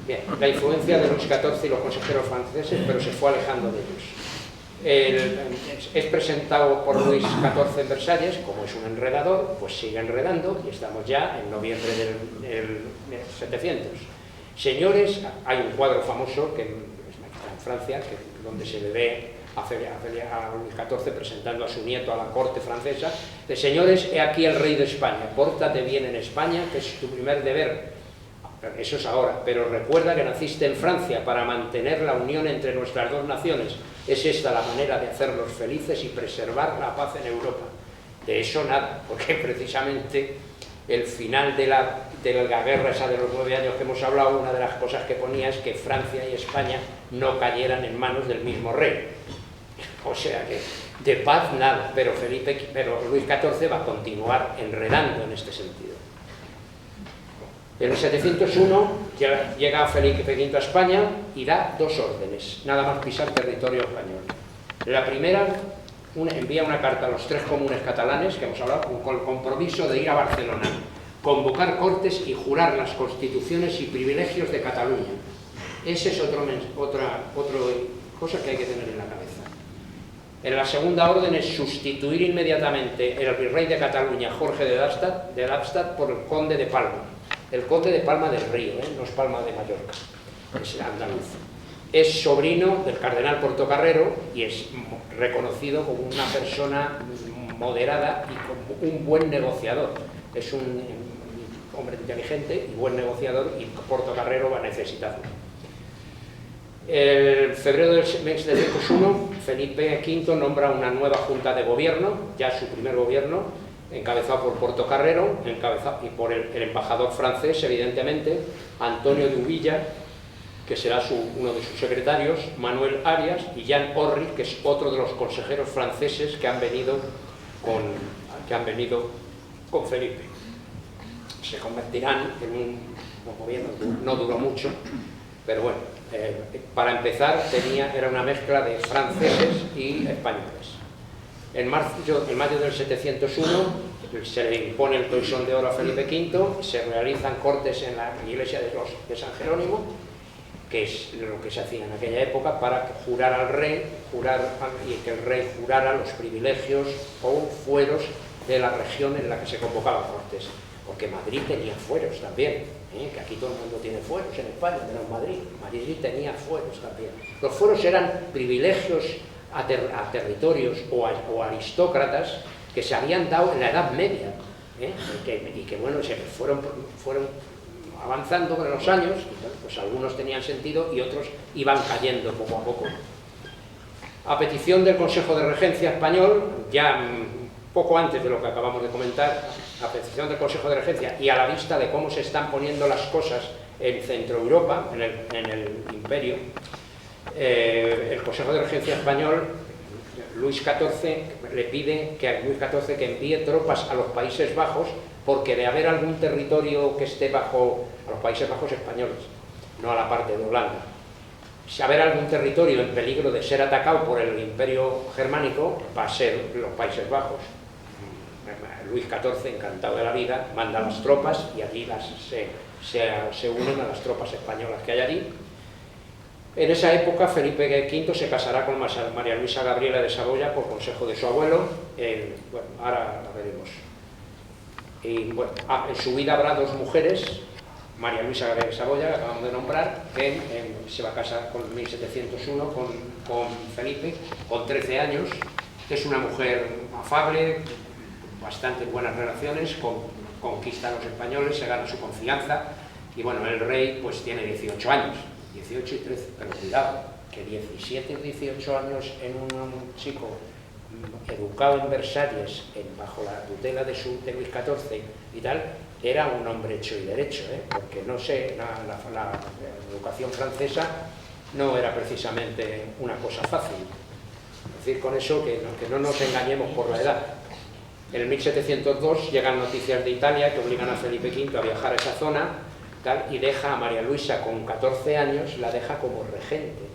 [SPEAKER 2] Bien, la influencia de Luis XIV y los consejeros franceses, pero se fue alejando de ellos. Es presentado por Luis XIV en Versalles, como es un enredador, pues sigue enredando y estamos ya en noviembre del 700. Señores, hay un cuadro famoso que está en Francia, donde se le ve a Luis XIV presentando a su nieto a la corte francesa, de señores, he aquí el rey de España, pórtate bien en España, que es tu primer deber. Eso es ahora, pero recuerda que naciste en Francia para mantener la unión entre nuestras dos naciones. Es esta la manera de hacerlos felices y preservar la paz en Europa. De eso nada, porque precisamente el final de la guerra esa de los 9 años que hemos hablado, una de las cosas que ponía es que Francia y España no cayeran en manos del mismo rey. O sea que de paz nada, pero Luis XIV va a continuar enredando en este sentido. En el 701 llega Felipe V a España y da 2 órdenes, nada más pisar territorio español. La primera, envía una carta a los 3 comunes catalanes, que hemos hablado, con el compromiso de ir a Barcelona, convocar cortes y jurar las constituciones y privilegios de Cataluña. Esa es otra cosa que hay que tener en la cabeza. En la segunda orden es sustituir inmediatamente el virrey de Cataluña, Jorge de Darmstadt, por el conde de Palma. El conde de Palma del Río, no es Palma de Mallorca, es andaluz. Es sobrino del cardenal Portocarrero y es reconocido como una persona moderada y como un buen negociador. Es un hombre inteligente y buen negociador, y Portocarrero va a necesitarlo. En febrero del 701, Felipe V nombra una nueva junta de gobierno, ya su primer gobierno, encabezado por Portocarrero y por el embajador francés, evidentemente, Antonio de Uvilla, que será uno de sus secretarios, Manuel Arias y Jean Orry, que es otro de los consejeros franceses que han venido con Felipe. Se convertirán en un gobierno, no duró mucho, pero bueno, para empezar era una mezcla de franceses y españoles. En mayo del 701 se le impone el toisón de oro a Felipe V, se realizan cortes en la iglesia de San Jerónimo, que es lo que se hacía en aquella época, para jurar al rey, y que el rey jurara los privilegios o fueros de la región en la que se convocaban cortes. Porque Madrid tenía fueros también, que aquí todo el mundo tiene fueros en España, pero en Madrid tenía fueros también. Los fueros eran privilegios a territorios o aristócratas que se habían dado en la Edad Media, y que bueno, se fueron avanzando con los años, pues algunos tenían sentido y otros iban cayendo poco a poco. A petición del Consejo de Regencia español, ya poco antes de lo que acabamos de comentar, a petición del Consejo de Regencia y a la vista de cómo se están poniendo las cosas en Centro Europa, en el Imperio, el Consejo de Regencia español, Luis XIV le pide a Luis XIV que envíe tropas a los Países Bajos, porque de haber algún territorio que esté bajo a los Países Bajos españoles, no a la parte de Holanda. haber algún territorio en peligro de ser atacado por el Imperio Germánico, va a ser los Países Bajos. Luis XIV, encantado de la vida, manda las tropas y allí se unen a las tropas españolas que hay allí. En esa época Felipe V se casará con María Luisa Gabriela de Saboya por consejo de su abuelo. Bueno, ahora la veremos. Y bueno, en su vida habrá dos mujeres, María Luisa Gabriela de Saboya, que acabamos de nombrar, que se va a casar en 1701 con Felipe, con 13 años, que es una mujer afable, bastante buenas relaciones, conquista a los españoles, se gana su confianza, y bueno, el rey pues tiene 18 años, 18 y 13, pero cuidado, que 17 o 18 años en un chico educado en Versalles, bajo la tutela de Luis XIV y tal, era un hombre hecho y derecho, porque no sé, la educación francesa no era precisamente una cosa fácil. Es decir, con eso que no nos engañemos por la edad. En el 1702 llegan noticias de Italia que obligan a Felipe V a viajar a esa zona, tal, y deja a María Luisa con 14 años, la deja como regente.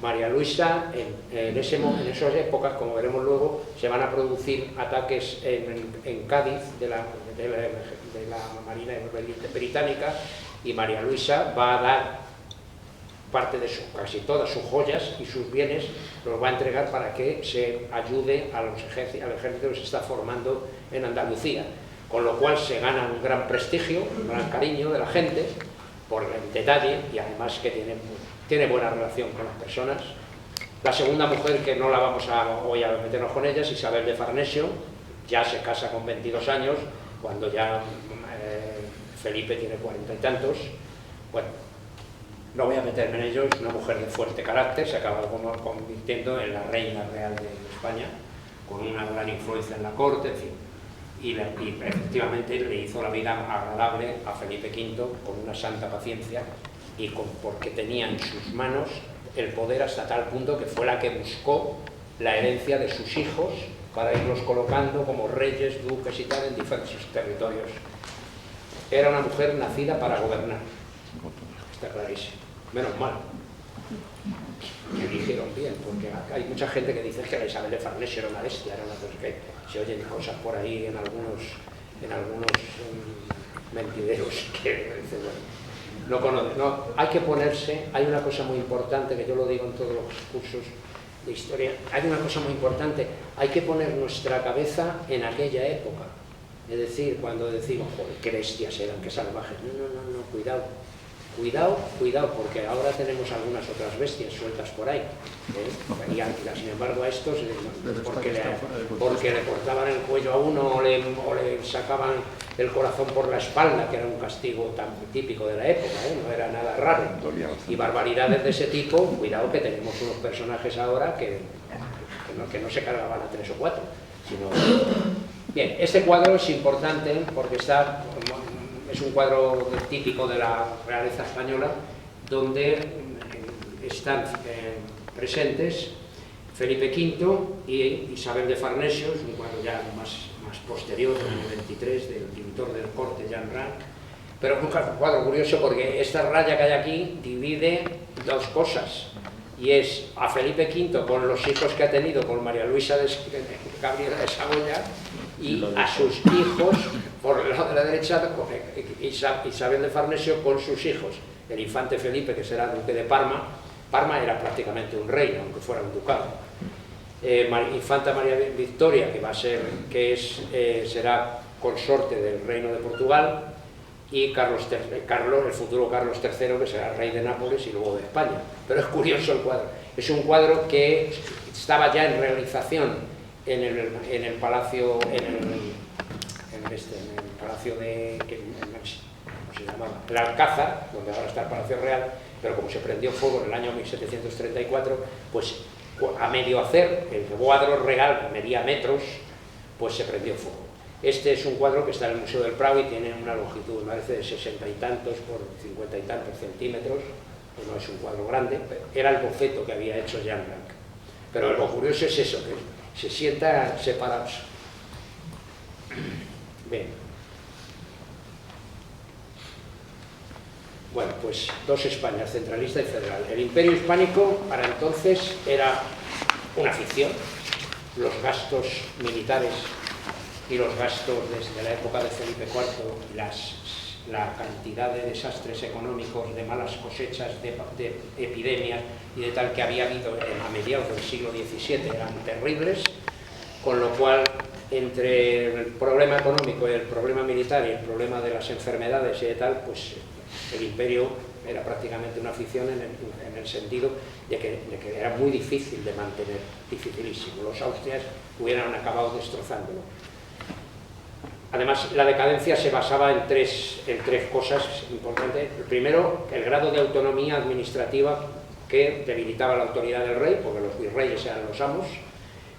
[SPEAKER 2] María Luisa, en esas épocas, como veremos luego, se van a producir ataques en Cádiz de la Marina británica, y María Luisa va a dar parte de casi todas sus joyas y sus bienes, los va a entregar para que se ayude al ejército que se está formando en Andalucía, con lo cual se gana un gran prestigio, un gran cariño de la gente por el detalle, y además que tiene buena relación con las personas. La segunda mujer, que no la vamos hoy a meternos con ella, es Isabel de Farnesio. Ya se casa con 22 años, cuando ya Felipe tiene 40 y tantos. Bueno, no voy a meterme en ello, es una mujer de fuerte carácter, se acaba convirtiendo en la reina real de España, con una gran influencia en la corte, en fin. Y efectivamente le hizo la vida agradable a Felipe V con una santa paciencia, y porque tenía en sus manos el poder hasta tal punto que fue la que buscó la herencia de sus hijos para irlos colocando como reyes, duques y tal en diversos territorios. Era una mujer nacida para gobernar, está clarísimo. Menos mal que eligieron bien, porque hay mucha gente que dice que la Isabel de Farnesio era una bestia, era una cosa que se oyen cosas por ahí en algunos mentideros que dicen, bueno, no conocen. No, hay que ponerse, hay una cosa muy importante, que yo lo digo en todos los cursos de historia, hay una cosa muy importante, hay que poner nuestra cabeza en aquella época. Es decir, cuando decimos, joder, qué bestias eran, qué salvajes. No, cuidado. Cuidado, porque ahora tenemos algunas otras bestias sueltas por ahí. Y sin embargo a estos, porque le cortaban el cuello a uno o le sacaban el corazón por la espalda, que era un castigo tan típico de la época, no era nada raro. Y barbaridades de ese tipo, cuidado, que tenemos unos personajes ahora que no se cargaban a 3 o 4, sino... Bien, este cuadro es importante porque es un cuadro típico de la realeza española, donde están presentes Felipe V y Isabel de Farnesio. Es un cuadro ya más posterior, del año 23, del pintor del corte Jean Ranc, pero es un cuadro curioso porque esta raya que hay aquí divide dos cosas, y es a Felipe V con los hijos que ha tenido con María Luisa Gabriela de Saboya, y a sus hijos, por el lado de la derecha, Isabel de Farnesio con sus hijos, el infante Felipe, que será duque de Parma. Parma era prácticamente un reino, aunque fuera un ducado. Infanta María Victoria, será consorte del reino de Portugal, y el futuro Carlos III, que será rey de Nápoles y luego de España. Pero es curioso el cuadro. Es un cuadro que estaba ya en realización en el palacio, palacio de, ¿cómo se llamaba? El Alcázar, donde ahora está el Palacio Real, pero como se prendió fuego en el año 1734, pues a medio hacer, el cuadro real medía metros, pues se prendió fuego. Este es un cuadro que está en el Museo del Prado y tiene una longitud, me parece, de 60 y tantos por 50 y tantos centímetros, pues no es un cuadro grande, pero era el boceto que había hecho Jean Ranc. Pero lo curioso es eso, que se sientan separados. Bien. Bueno, pues dos Españas, centralista y federal. El Imperio Hispánico para entonces era una ficción. Los gastos militares y los gastos desde la época de Felipe IV, la cantidad de desastres económicos, de malas cosechas, de epidemias y de tal que había habido a mediados del siglo XVII eran terribles, con lo cual entre el problema económico y el problema militar y el problema de las enfermedades y de tal, pues el imperio era prácticamente una ficción en el sentido de que era muy difícil de mantener, dificilísimo. Los austrias hubieran acabado destrozándolo. Además, la decadencia se basaba en tres cosas importantes. El primero, el grado de autonomía administrativa que debilitaba la autoridad del rey, porque los virreyes eran los amos.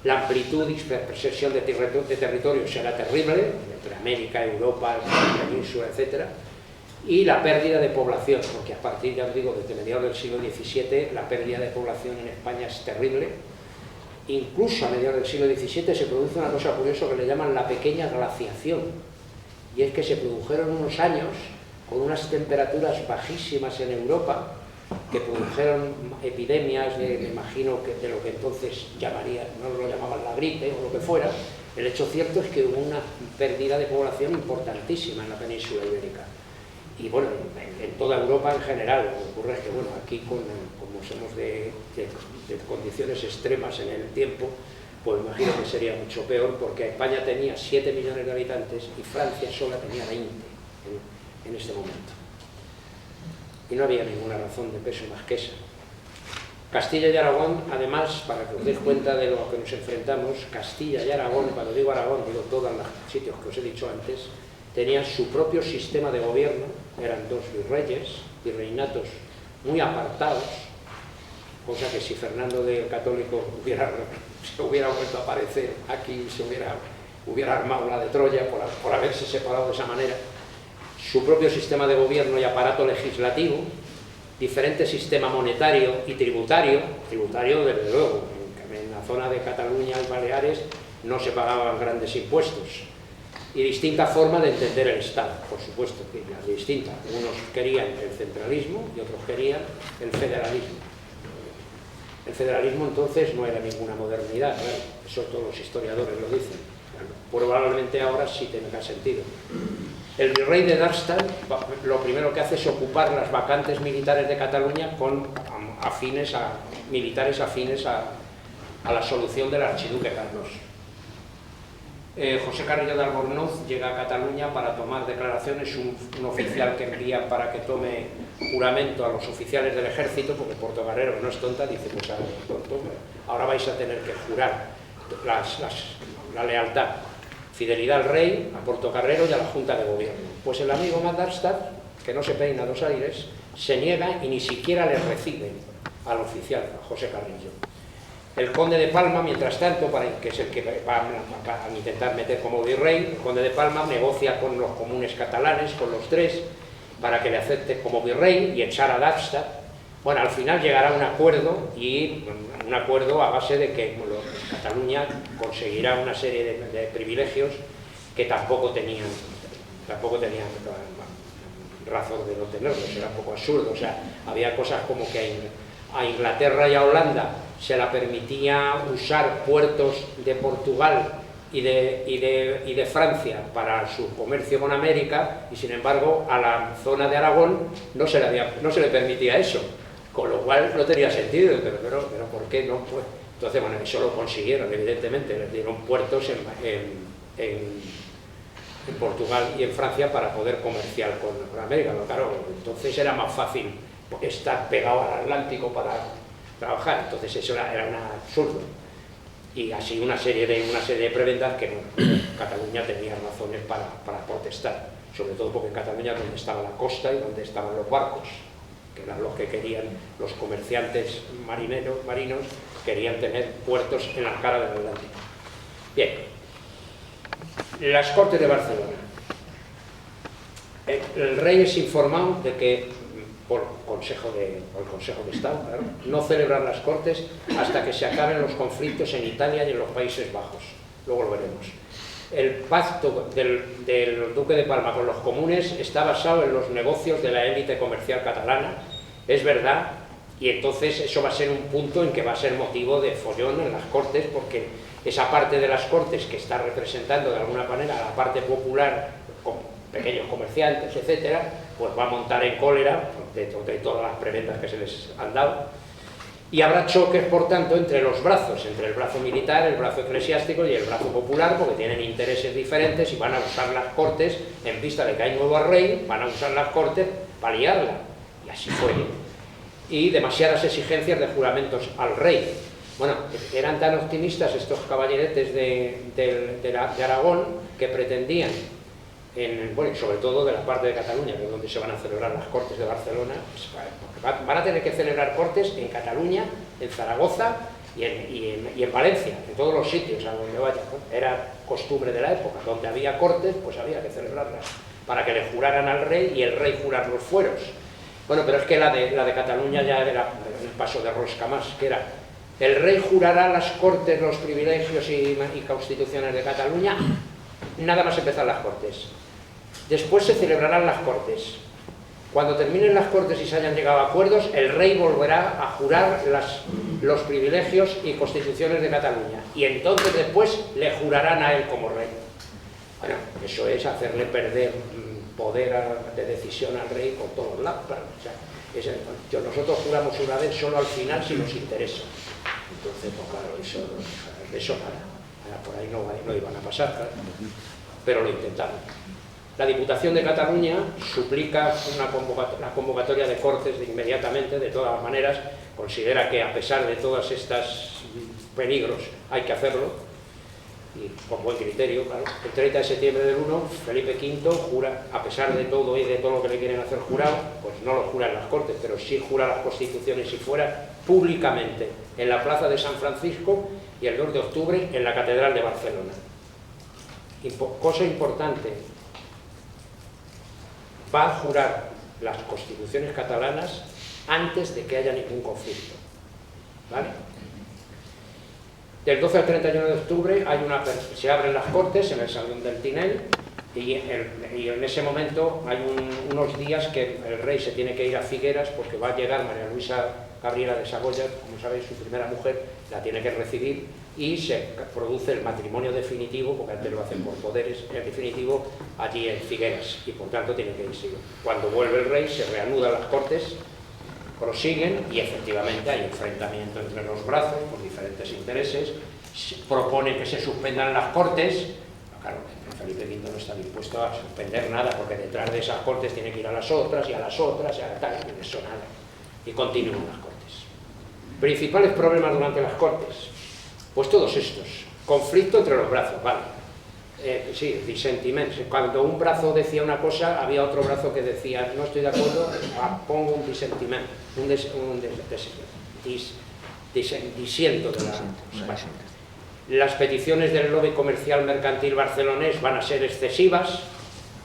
[SPEAKER 2] La amplitud y dispersión de territorios era terrible, entre América, Europa, la península, etc. Y la pérdida de población, porque a partir, ya os digo, desde mediados del siglo XVII, la pérdida de población en España es terrible. Incluso a mediados del siglo XVII se produce una cosa curiosa que le llaman la pequeña glaciación, y es que se produjeron unos años con unas temperaturas bajísimas en Europa, que produjeron epidemias, me imagino, que de lo que entonces llamarían, no lo llamaban la gripe o lo que fuera. El hecho cierto es que hubo una pérdida de población importantísima en la península ibérica. Y bueno, en toda Europa en general. Lo que ocurre es que, bueno, aquí como somos de condiciones extremas en el tiempo, pues imagino que sería mucho peor, porque España tenía 7 millones de habitantes y Francia sola tenía 20 en este momento. Y no había ninguna razón de peso más que esa. Castilla y Aragón, además, para que os deis cuenta de lo que nos enfrentamos, Castilla y Aragón, cuando digo Aragón, digo todos los sitios que os he dicho antes, tenían su propio sistema de gobierno, eran dos virreyes, virreinatos muy apartados, cosa que si Fernando de Católico se hubiera vuelto a aparecer aquí, se hubiera armado la de Troya por haberse separado de esa manera. Su propio sistema de gobierno y aparato legislativo, diferente sistema monetario y tributario desde luego, en la zona de Cataluña y Baleares no se pagaban grandes impuestos, y distinta forma de entender el Estado, por supuesto, que era distinta. Unos querían el centralismo y otros querían el federalismo. El federalismo entonces no era ninguna modernidad, claro, eso todos los historiadores lo dicen. Bueno, probablemente ahora sí tenga sentido. El virrey de Darmstadt lo primero que hace es ocupar las vacantes militares de Cataluña con militares afines a la solución del archiduque Carlos. José Carrillo de Albornoz llega a Cataluña para tomar declaraciones, un oficial que envía para que tome juramento a los oficiales del ejército, porque Portocarrero no es tonta, dice, pues ahora vais a tener que jurar la lealtad, fidelidad al rey, a Portocarrero y a la Junta de Gobierno. Pues el amigo Darmstadt, que no se peina dos aires, se niega y ni siquiera le recibe al oficial, a José Carrillo. El conde de Palma, mientras tanto, que es el que va a intentar meter como virrey, el conde de Palma negocia con los comunes catalanes, con los tres, para que le acepte como virrey y echar a Darmstadt. Bueno, al final llegará a un acuerdo, y un acuerdo a base de que Cataluña conseguirá una serie de privilegios que tampoco tenían razón de no tenerlos, era un poco absurdo. O sea, había cosas como que a Inglaterra y a Holanda se la permitía usar puertos de Portugal y de Francia para su comercio con América, y sin embargo a la zona de Aragón no se le permitía eso, con lo cual no tenía sentido. Pero ¿por qué no? Pues, entonces, bueno, eso lo consiguieron, evidentemente, les dieron puertos en Portugal y en Francia para poder comerciar con América. Pero claro, entonces era más fácil estar pegado al Atlántico para trabajar, entonces eso era un absurdo. Y así una serie de prebendas que Cataluña tenía razones para protestar, sobre todo porque en Cataluña es donde estaba la costa y donde estaban los barcos, que eran los que querían, los comerciantes marinos querían tener puertos en la cara del Atlántico. Bien, las Cortes de Barcelona. El rey es informado de que por el Consejo de Estado, claro, no celebrar las Cortes hasta que se acaben los conflictos en Italia y en los Países Bajos. Luego lo veremos. el pacto del duque de Palma con los comunes está basado en los negocios de la élite comercial catalana, es verdad, y entonces eso va a ser un punto en que va a ser motivo de follón en las Cortes, porque esa parte de las Cortes que está representando de alguna manera a la parte popular, con pequeños comerciantes, etcétera, pues va a montar en cólera de todas las prebendas que se les han dado. Y habrá choques, por tanto, entre los brazos, entre el brazo militar, el brazo eclesiástico y el brazo popular, porque tienen intereses diferentes y van a usar las Cortes, en vista de que hay nuevo rey, van a usar las Cortes para liarla. Y así fue. Y demasiadas exigencias de juramentos al rey. Bueno, eran tan optimistas estos caballeretes de Aragón que pretendían, bueno, sobre todo de la parte de Cataluña, que es donde se van a celebrar las Cortes de Barcelona, pues van a tener que celebrar Cortes en Cataluña, en Zaragoza y en Valencia, en todos los sitios a donde vayan, ¿no? Era costumbre de la época, donde había Cortes, pues había que celebrarlas, para que le juraran al rey y el rey jurar los fueros. Bueno, pero es que la de Cataluña ya era el paso de rosca más, que era: el rey jurará a las Cortes los privilegios y constituciones de Cataluña, nada más empezar las Cortes. Después se celebrarán las Cortes. Cuando terminen las Cortes y se hayan llegado a acuerdos, el rey volverá a jurar los privilegios y constituciones de Cataluña. Y entonces después le jurarán a él como rey. Bueno, eso es hacerle perder poder de decisión al rey por todos lados. Claro. O sea, nosotros juramos una vez solo al final si nos interesa. Entonces, pues claro, eso nada. Por ahí no iban a pasar, claro. Pero lo intentaron. La Diputación de Cataluña suplica la convocatoria de Cortes inmediatamente, de todas maneras, considera que a pesar de todos estos peligros hay que hacerlo, y con buen criterio, claro. El 30 de septiembre del 1, Felipe V jura, a pesar de todo y de todo lo que le quieren hacer jurado, pues no lo jura en las Cortes, pero sí jura las Constituciones si fuera públicamente en la Plaza de San Francisco, y el 2 de octubre en la Catedral de Barcelona. Cosa importante, va a jurar las Constituciones catalanas antes de que haya ningún conflicto, ¿vale? Del 12 al 31 de octubre se abren las Cortes en el Salón del Tinel, y en ese momento hay unos días que el rey se tiene que ir a Figueras, porque va a llegar María Luisa Gabriela de Saboya, como sabéis, su primera mujer, la tiene que recibir, y se produce el matrimonio definitivo, porque antes lo hacen por poderes, el definitivo allí en Figueras, y por tanto tiene que irse. Cuando vuelve el rey se reanudan las Cortes, prosiguen, y efectivamente hay enfrentamiento entre los brazos por diferentes intereses. Proponen que se suspendan las Cortes. Claro, Felipe V no está dispuesto a suspender nada, porque detrás de esas Cortes tiene que ir a las otras, y a las otras, y a tal, y eso nada. Y continúan las Cortes. Principales problemas durante las Cortes, pues todos estos. Conflicto entre los brazos, vale. Sí, disentimientos. Cuando un brazo decía una cosa, había otro brazo que decía: no estoy de acuerdo, pongo un disentimiento, disiento de la cosa. Las peticiones del lobby comercial mercantil barcelonés van a ser excesivas,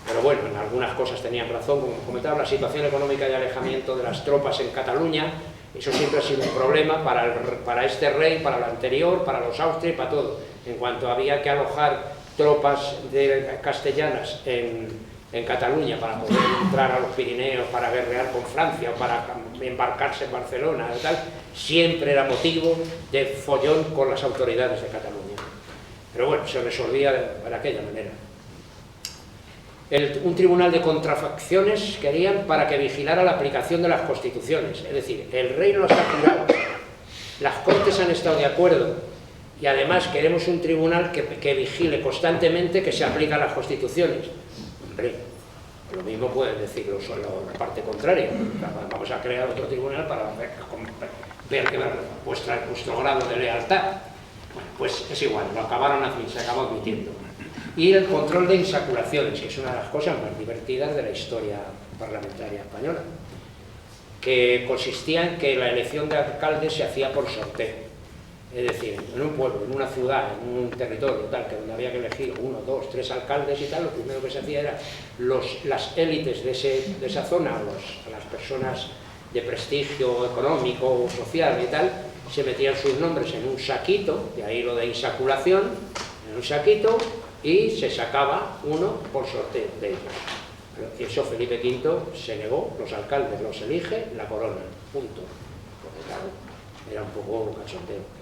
[SPEAKER 2] pero bueno, en algunas cosas tenían razón, como comentaba. La situación económica y alejamiento de las tropas en Cataluña, eso siempre ha sido un problema para este rey, para el anterior, para los Austria y para todo. En cuanto había que alojar tropas castellanas en Cataluña para poder entrar a los Pirineos, para guerrear con Francia o para embarcarse en Barcelona y tal, siempre era motivo de follón con las autoridades de Cataluña. Pero bueno, se resolvía de aquella manera. Un tribunal de contrafacciones querían para que vigilara la aplicación de las constituciones, es decir, el rey no está jurado, las Cortes han estado de acuerdo, y además queremos un tribunal que vigile constantemente que se aplican las constituciones. Hombre, lo mismo pueden decirlo solo la parte contraria. Vamos a crear otro tribunal para ver vuestro grado de lealtad. Bueno, pues es igual, se acabó admitiendo. Y el control de insaculaciones, que es una de las cosas más divertidas de la historia parlamentaria española, que consistía en que la elección de alcaldes se hacía por sorteo. Es decir, en un pueblo, en una ciudad, en un territorio tal, que donde había que elegir 1, 2, 3 alcaldes y tal, lo primero que se hacía era las élites de esa zona, las personas de prestigio económico o social y tal, se metían sus nombres en un saquito, de ahí lo de insaculación, en un saquito, y se sacaba uno por sorteo de ellos. Eso Felipe V se negó, los alcaldes los elige, la corona, punto. Porque claro, era un poco cachondeo.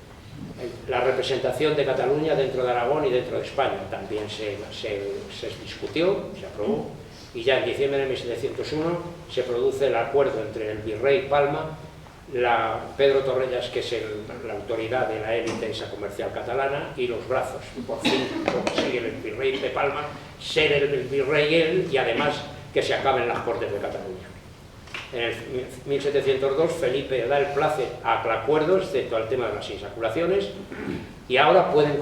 [SPEAKER 2] La representación de Cataluña dentro de Aragón y dentro de España también se discutió, se aprobó, y ya en diciembre de 1701 se produce el acuerdo entre el virrey Palma, Pedro Torrellas, que es la autoridad de la élite esa comercial catalana, y los brazos. Por fin consigue el virrey de Palma ser el virrey él, y además que se acaben las Cortes de Cataluña. En el 1702 Felipe da el placer al acuerdo, excepto al tema de las insaculaciones, y ahora pueden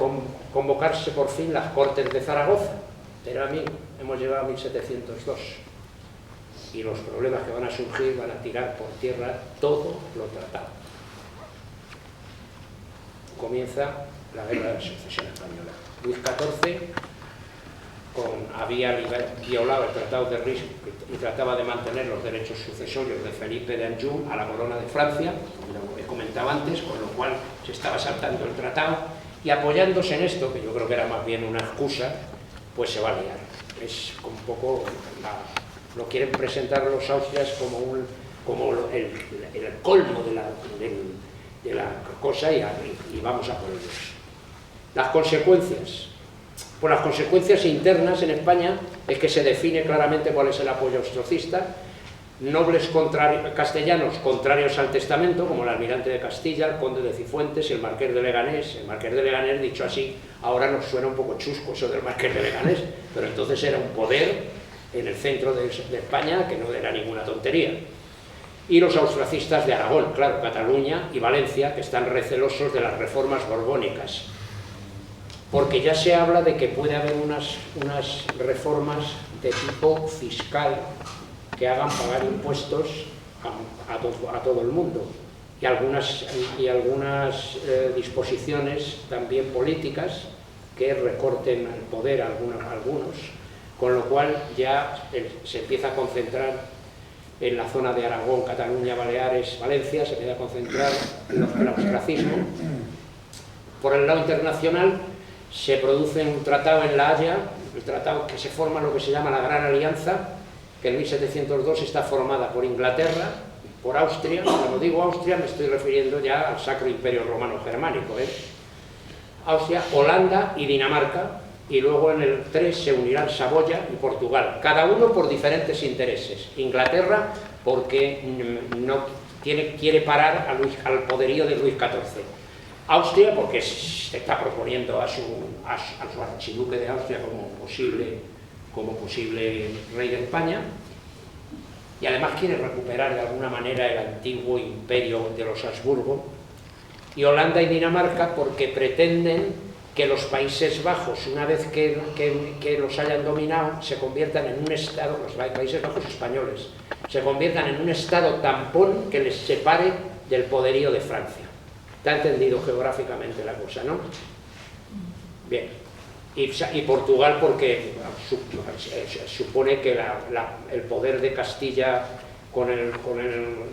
[SPEAKER 2] convocarse por fin las Cortes de Zaragoza. Pero a mí hemos llegado a 1702 y los problemas que van a surgir van a tirar por tierra todo lo tratado. Comienza la Guerra de la Sucesión Española. Luis XIV había violado el Tratado de Rys y trataba de mantener los derechos sucesorios de Felipe de Anjou a la corona de Francia, como he comentado antes, con lo cual se estaba saltando el tratado, y apoyándose en esto, que yo creo que era más bien una excusa, pues se va a liar. Es un poco, lo quieren presentar los austrias como el colmo de la cosa, y vamos a por ellos. Las consecuencias. Pues las consecuencias internas en España es que se define claramente cuál es el apoyo austrocista. Nobles castellanos contrarios al testamento, como el almirante de Castilla, el conde de Cifuentes, el marqués de Leganés. El marqués de Leganés, dicho así, ahora nos suena un poco chusco eso del marqués de Leganés, pero entonces era un poder en el centro de España que no era ninguna tontería. Y los austracistas de Aragón, claro, Cataluña y Valencia, que están recelosos de las reformas borbónicas, porque ya se habla de que puede haber unas reformas de tipo fiscal que hagan pagar impuestos a todo el mundo, y algunas disposiciones también políticas que recorten el poder a algunos, con lo cual ya se empieza a concentrar en la zona de Aragón, Cataluña, Baleares, Valencia, se empieza a concentrar el ostracismo. Por el lado internacional se produce un tratado en La Haya, el tratado que se forma lo que se llama la Gran Alianza, que en 1702 está formada por Inglaterra, por Austria. Cuando digo Austria me estoy refiriendo ya al Sacro Imperio Romano Germánico, Austria, Holanda y Dinamarca, y luego en el 3 se unirán Saboya y Portugal, cada uno por diferentes intereses. Inglaterra porque no quiere parar al poderío de Luis XIV. Austria porque se está proponiendo a su archiduque de Austria como posible rey de España, y además quiere recuperar de alguna manera el antiguo imperio de los Habsburgo. Y Holanda y Dinamarca porque pretenden que los Países Bajos, una vez que los hayan dominado, se conviertan en un estado, los Países Bajos españoles, se conviertan en un estado tampón que les separe del poderío de Francia. Está entendido geográficamente la cosa, ¿no? Bien. Y Portugal porque supone que el poder de Castilla con el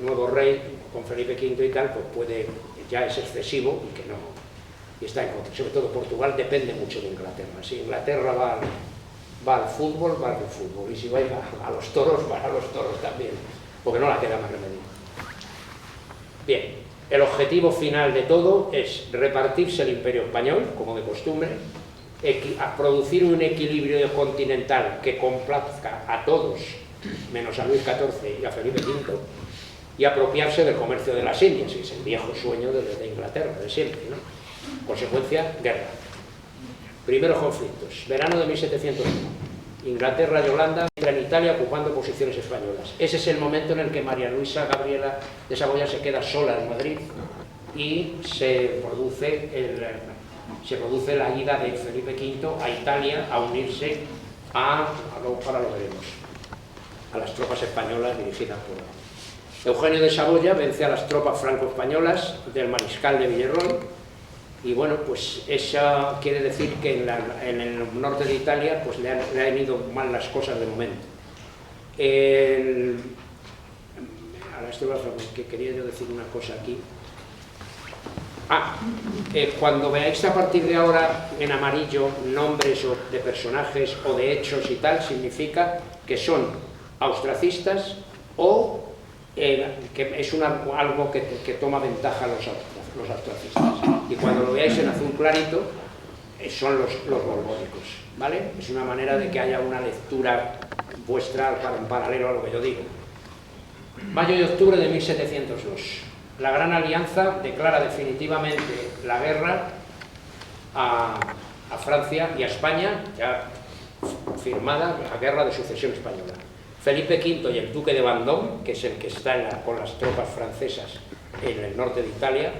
[SPEAKER 2] nuevo rey, con Felipe V y tal, pues ya es excesivo y que no, y está en contra. Sobre todo Portugal depende mucho de Inglaterra. Si Inglaterra va al fútbol, va al fútbol, y si va a los toros, va a los toros también, porque no la queda más remedio. Bien. El objetivo final de todo es repartirse el imperio español, como de costumbre, producir un equilibrio continental que complazca a todos, menos a Luis XIV y a Felipe V, y apropiarse del comercio de las Indias, que es el viejo sueño de Inglaterra, de siempre, ¿no? Consecuencia, guerra. Primeros conflictos. Verano de 1701. Inglaterra y Holanda entran en Italia ocupando posiciones españolas. Ese es el momento en el que María Luisa Gabriela de Saboya se queda sola en Madrid y se produce la ida de Felipe V a Italia a unirse ahora lo veremos, a las tropas españolas dirigidas por Eugenio de Saboya. Vence a las tropas franco-españolas del mariscal de Villerón. Y bueno, pues eso quiere decir que en el norte de Italia pues le han ido mal las cosas de momento. Ahora esto que quería yo decir una cosa aquí. Cuando veáis a partir de ahora en amarillo nombres de personajes o de hechos y tal, significa que son austracistas o que es algo que toma ventaja a los austracistas. Y cuando lo veáis en azul clarito, son los borbónicos, ¿vale? Es una manera de que haya una lectura vuestra en paralelo a lo que yo digo. Mayo y octubre de 1702. La Gran Alianza declara definitivamente la guerra a Francia y a España, ya firmada la guerra de sucesión española. Felipe V y el duque de Vendôme, que es el que está con las tropas francesas en el norte de Italia,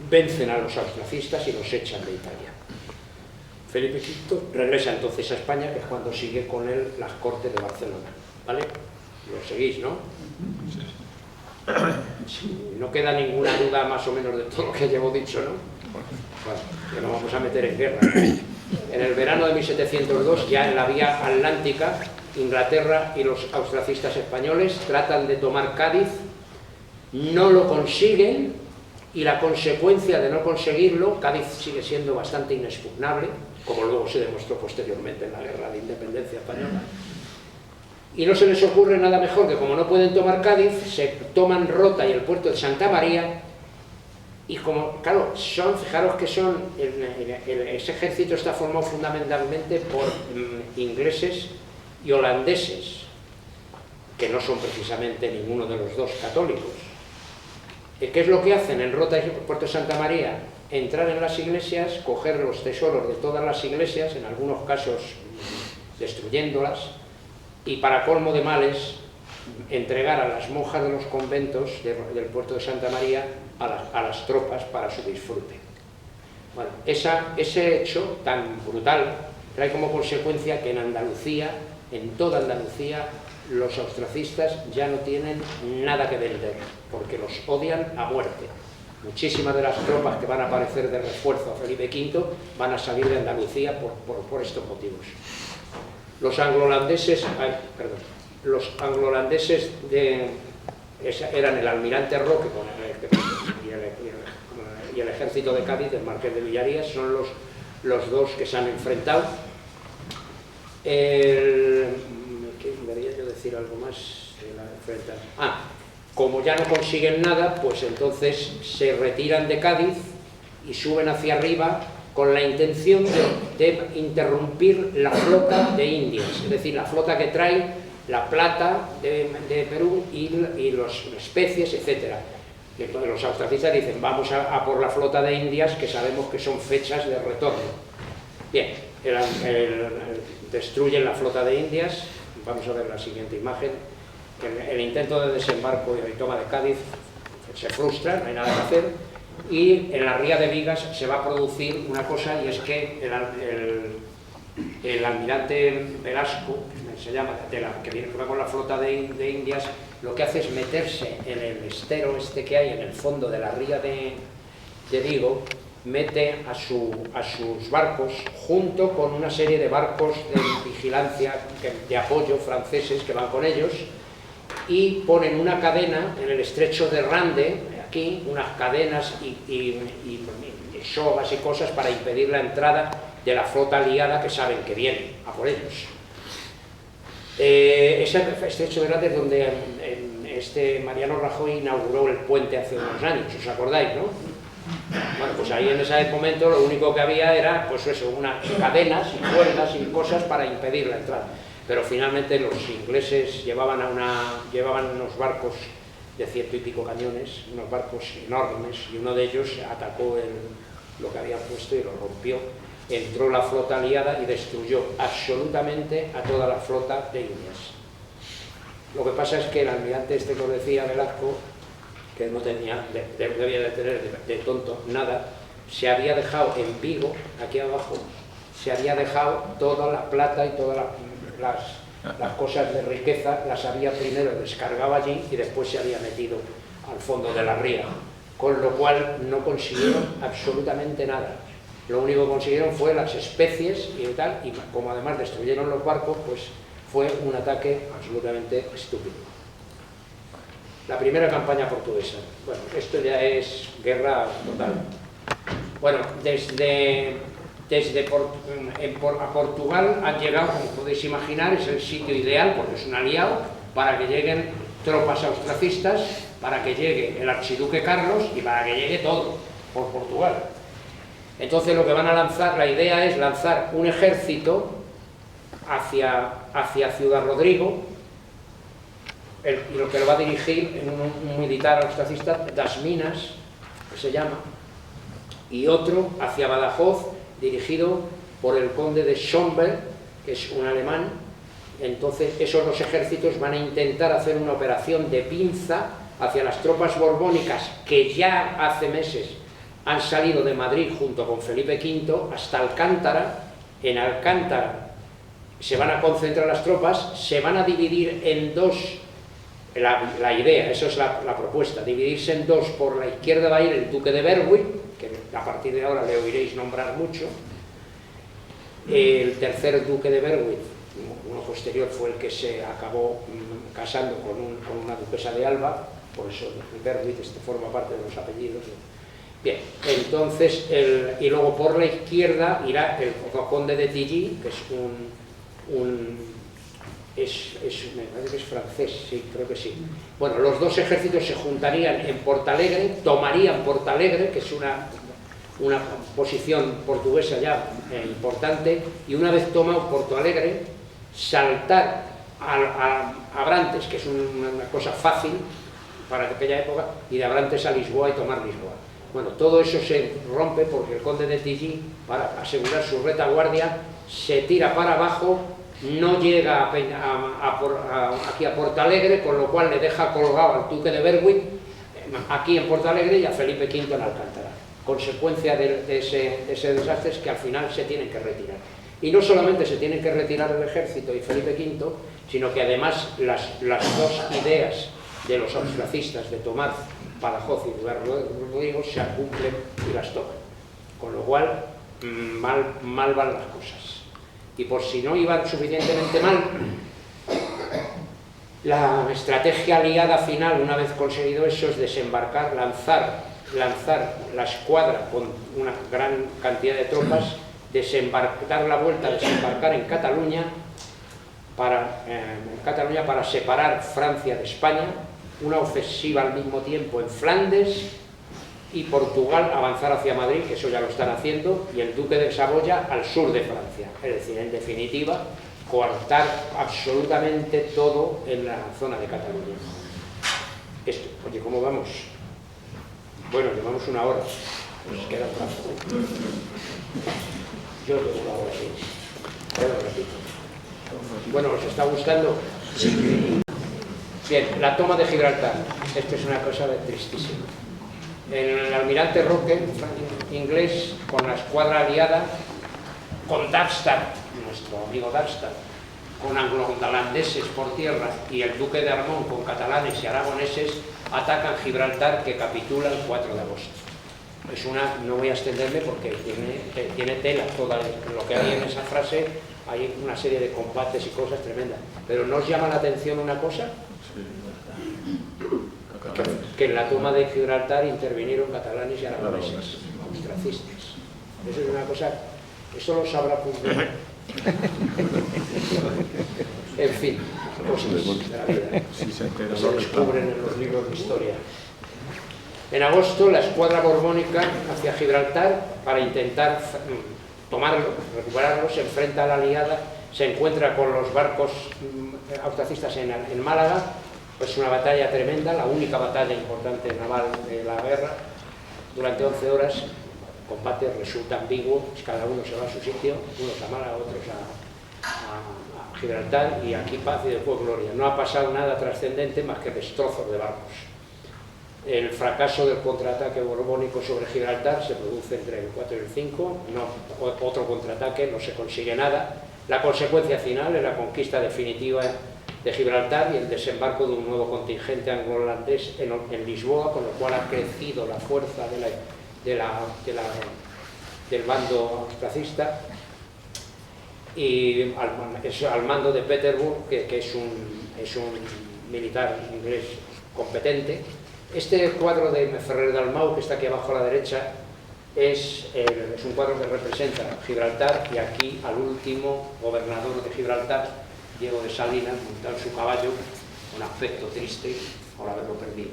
[SPEAKER 2] vencen a los austracistas y los echan de Italia. Felipe V regresa entonces a España, que es cuando sigue con él las Cortes de Barcelona, ¿vale? Lo seguís, ¿no? Sí, no queda ninguna duda más o menos de todo lo que llevo dicho, ¿no? Bueno, que nos vamos a meter en guerra. En el verano de 1702, ya en la vía atlántica, Inglaterra y los austracistas españoles tratan de tomar Cádiz, no lo consiguen, y la consecuencia de no conseguirlo, Cádiz sigue siendo bastante inexpugnable, como luego se demostró posteriormente en la Guerra de Independencia Española. Y no se les ocurre nada mejor que, como no pueden tomar Cádiz, se toman Rota y el puerto de Santa María, y como, claro, fijaros que ese ejército está formado fundamentalmente por ingleses y holandeses, que no son precisamente ninguno de los dos católicos. ¿Qué es lo que hacen en Rota y el puerto de Santa María? Entrar en las iglesias, coger los tesoros de todas las iglesias, en algunos casos destruyéndolas, y para colmo de males, entregar a las monjas de los conventos del puerto de Santa María a las tropas para su disfrute. Bueno, ese hecho tan brutal trae como consecuencia que en Andalucía, en toda Andalucía, los austracistas ya no tienen nada que vender, porque los odian a muerte. Muchísimas de las tropas que van a aparecer de refuerzo a Felipe V van a salir de Andalucía por estos motivos. Los anglo-holandeses eran el almirante Roque y el ejército de Cádiz, el marqués de Villarías, son los dos que se han enfrentado. Debería yo decir algo más de la enfrenta. Como ya no consiguen nada, pues entonces se retiran de Cádiz y suben hacia arriba con la intención de interrumpir la flota de Indias, es decir, la flota que trae la plata de Perú y las especies, etc. Los austracistas dicen, vamos a por la flota de Indias, que sabemos que son fechas de retorno. Bien, destruyen la flota de Indias. Vamos a ver la siguiente imagen. El intento de desembarco y toma de Cádiz se frustra, no hay nada que hacer, y en la ría de Vigas se va a producir una cosa, y es que el almirante Velasco, se llama, que va con la flota de Indias, lo que hace es meterse en el estero que hay en el fondo de la ría de Vigo, mete a sus barcos junto con una serie de barcos de vigilancia, de apoyo franceses que van con ellos, y ponen una cadena en el estrecho de Rande, aquí, unas cadenas y sogas y cosas para impedir la entrada de la flota aliada, que saben que viene a por ellos. Ese estrecho de Rande es donde Mariano Rajoy inauguró el puente hace unos años, ¿os acordáis, no? Bueno, pues ahí en ese momento lo único que había era, pues eso, unas cadenas y cuerdas y cosas para impedir la entrada. Pero finalmente los ingleses llevaban unos barcos de 100 y pico cañones, unos barcos enormes, y uno de ellos atacó lo que habían puesto y lo rompió. Entró la flota aliada y destruyó absolutamente a toda la flota de Indias. Lo que pasa es que el almirante que os decía, Velasco, que no tenía, debía de tener de tonto nada, se había dejado en Vigo, aquí abajo, se había dejado toda la plata y todas las cosas de riqueza, las había primero descargado allí y después se había metido al fondo de la ría, con lo cual no consiguieron absolutamente nada. Lo único que consiguieron fue las especies y tal, y como además destruyeron los barcos, pues fue un ataque absolutamente estúpido. la primera campaña portuguesa. Bueno, esto ya es guerra total. Bueno, a Portugal han llegado, como podéis imaginar, es el sitio ideal, porque es un aliado, para que lleguen tropas austracistas, para que llegue el archiduque Carlos y para que llegue todo por Portugal. Entonces lo que van a lanzar, la idea es lanzar un ejército hacia Ciudad Rodrigo, y lo que lo va a dirigir un militar austracista, Das Minas, que se llama, y otro hacia Badajoz, dirigido por el conde de Schomberg, que es un alemán. Entonces esos dos ejércitos van a intentar hacer una operación de pinza hacia las tropas borbónicas que ya hace meses han salido de Madrid junto con Felipe V hasta Alcántara. En Alcántara se van a concentrar las tropas, se van a dividir en dos, la idea, eso es la propuesta, dividirse en dos. Por la izquierda va a ir el duque de Berwick, que a partir de ahora le oiréis nombrar mucho. El tercer duque de Berwick, uno posterior, fue el que se acabó casando con una duquesa de Alba, por eso Berwick forma parte de los apellidos. Bien, entonces, y luego por la izquierda irá el conde de Tilly, que es me parece que es francés, sí, creo que sí. Bueno, los dos ejércitos se juntarían en Portalegre, tomarían Portalegre, que es una posición portuguesa ya importante, y una vez tomado Portalegre, saltar a Abrantes, que es una cosa fácil para aquella época, y de Abrantes a Lisboa y tomar Lisboa. Bueno, todo eso se rompe porque el conde de Tilly, para asegurar su retaguardia, se tira para abajo, no llega aquí a Portalegre, con lo cual le deja colgado al duque de Berwick aquí en Portalegre y a Felipe V en Alcántara. Consecuencia de ese desastre es que al final se tienen que retirar. Y no solamente se tienen que retirar el ejército y Felipe V, sino que además las dos ideas de los austracistas de tomar Badajoz y Rodrigo se cumplen y las toman. Con lo cual, mal van las cosas. Y por si no iban suficientemente mal, la estrategia aliada final, una vez conseguido eso, es desembarcar, lanzar la escuadra con una gran cantidad de tropas, dar la vuelta, desembarcar en Cataluña para separar Francia de España, una ofensiva al mismo tiempo en Flandes, y Portugal avanzar hacia Madrid, que eso ya lo están haciendo, y el duque de Saboya al sur de Francia. Es decir, en definitiva, coartar absolutamente todo en la zona de Cataluña. Esto, oye, ¿cómo vamos? Bueno, llevamos una hora, pues queda un rato. Yo llevo una hora, sí. Queda un ratito. Bueno, ¿os está gustando? Sí. Bien, la toma de Gibraltar. Esto es una cosa tristísima. El almirante Roque, inglés, con la escuadra aliada, con Darmstadt, nuestro amigo Darmstadt, con anglo-holandeses por tierra, y el duque de Armón con catalanes y aragoneses, atacan Gibraltar, que capitula el 4 de agosto. No voy a extenderme porque tiene tela, todo lo que hay en esa frase, hay una serie de combates y cosas tremendas. Pero ¿no os llama la atención una cosa? Que en la toma de Gibraltar intervinieron catalanes y aragoneses, austracistas. Eso es una cosa, eso lo sabrá Puigdemont. En fin, cosas de la vida que se descubren en los libros de historia. En agosto, la escuadra borbónica hacia Gibraltar, para intentar tomarlo, recuperarlo, se enfrenta a la aliada, se encuentra con los barcos austracistas en Málaga. Es una batalla tremenda, la única batalla importante naval de la guerra. Durante 11 horas, el combate resulta ambiguo, cada uno se va a su sitio, unos a Málaga, otros a Gibraltar, y aquí paz y después gloria. No ha pasado nada trascendente más que destrozos de barcos. El fracaso del contraataque borbónico sobre Gibraltar se produce entre el 4 y el 5, otro contraataque, no se consigue nada. La consecuencia final es la conquista definitiva de Gibraltar y el desembarco de un nuevo contingente anglo-holandés en Lisboa, con lo cual ha crecido la fuerza del bando austracista, y al mando de Peterborough, que es un militar inglés competente. Este cuadro de Ferrer Dalmau, que está aquí abajo a la derecha, es un cuadro que representa Gibraltar, y aquí al último gobernador de Gibraltar, Diego de Salinas, montado en su caballo, con aspecto triste por haberlo perdido.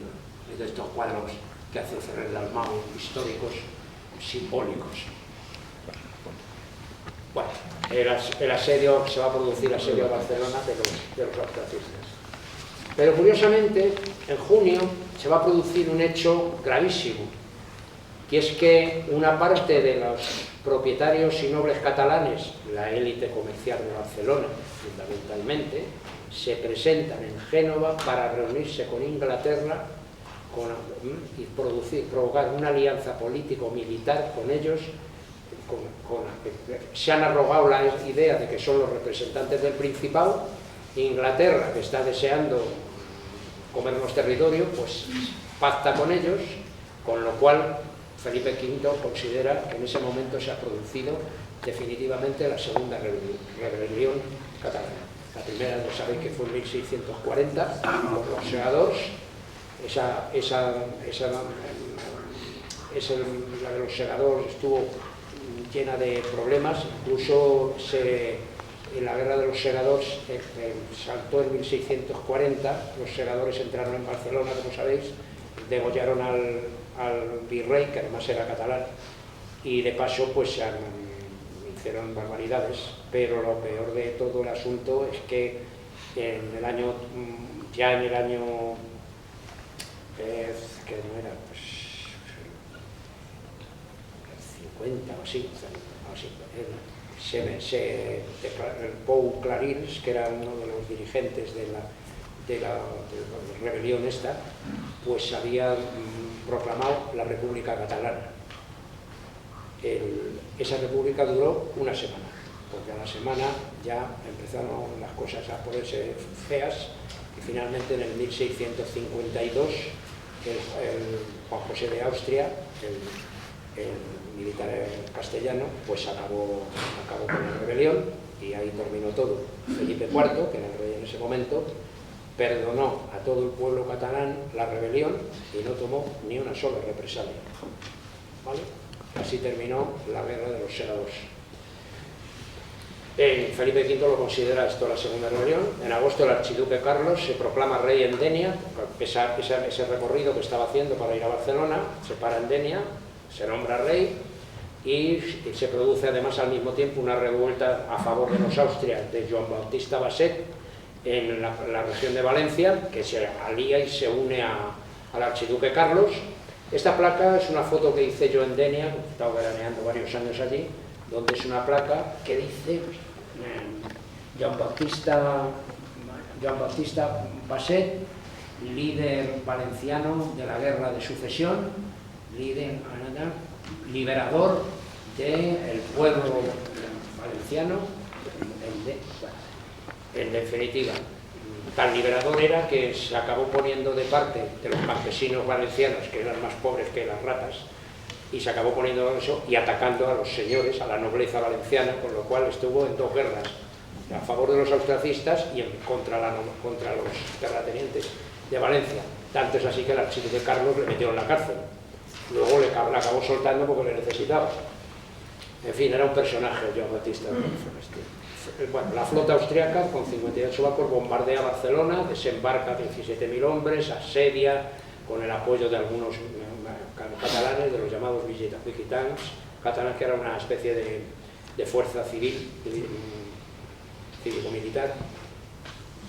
[SPEAKER 2] Es de estos cuadros que hace Ferrer Dalmau, históricos, simbólicos. Bueno, el asedio, se va a producir asedio a Barcelona de los austracistas. Pero curiosamente, en junio se va a producir un hecho gravísimo, que es que una parte de los propietarios y nobles catalanes, la élite comercial de Barcelona fundamentalmente, se presentan en Génova para reunirse con Inglaterra y provocar una alianza político-militar con ellos. Se han arrogado la idea de que son los representantes del Principado. Inglaterra, que está deseando comernos territorio, pues pacta con ellos, con lo cual Felipe V considera que en ese momento se ha producido definitivamente la segunda rebelión catalana. La primera, ya sabéis que fue en 1640, por los segadors. La de los segadors estuvo llena de problemas, incluso en la guerra de los segadors saltó en 1640, los segadores entraron en Barcelona, como sabéis, degollaron al virrey, que además era catalán, y de paso pues hicieron barbaridades, pero lo peor de todo el asunto es que en el año que no era, pues 50 o así, el Pou Clarins, que era uno de los dirigentes de la rebelión esta, pues había proclamado la República Catalana. Esa república duró una semana, porque a la semana ya empezaron las cosas a ponerse feas, y finalmente en el 1652 Juan José de Austria, el militar castellano, pues acabó con la rebelión, y ahí terminó todo. Felipe IV, que era el rey en ese momento, perdonó a todo el pueblo catalán la rebelión y no tomó ni una sola represalia. ¿Vale? Así terminó la guerra de los segadors. Felipe V lo considera esto la segunda rebelión. En agosto el archiduque Carlos se proclama rey en Denia. Ese recorrido que estaba haciendo para ir a Barcelona, se para en Denia, se nombra rey, y se produce además al mismo tiempo una revuelta a favor de los austrias de Joan Bautista Basset en la región de Valencia, que se alía y se une al archiduque Carlos. Esta placa es una foto que hice yo en Denia, he estado veraneando varios años allí, donde es una placa que dice Joan Bautista Basset, líder valenciano de la guerra de sucesión, liberador del pueblo valenciano. En definitiva, tan liberador era que se acabó poniendo de parte de los campesinos valencianos, que eran más pobres que las ratas, y se acabó poniendo eso y atacando a los señores, a la nobleza valenciana, con lo cual estuvo en dos guerras, a favor de los austracistas y contra los terratenientes de Valencia. Tanto es así que el archiduque Carlos le metió en la cárcel. Luego la acabó soltando porque le necesitaba. En fin, era un personaje, Joan Bautista. Bueno, la flota austriaca, con 58 barcos, bombardea Barcelona, desembarca 17.000 hombres, asedia, con el apoyo de algunos catalanes, de los llamados vigitans catalanes, que era una especie de fuerza cívico-militar.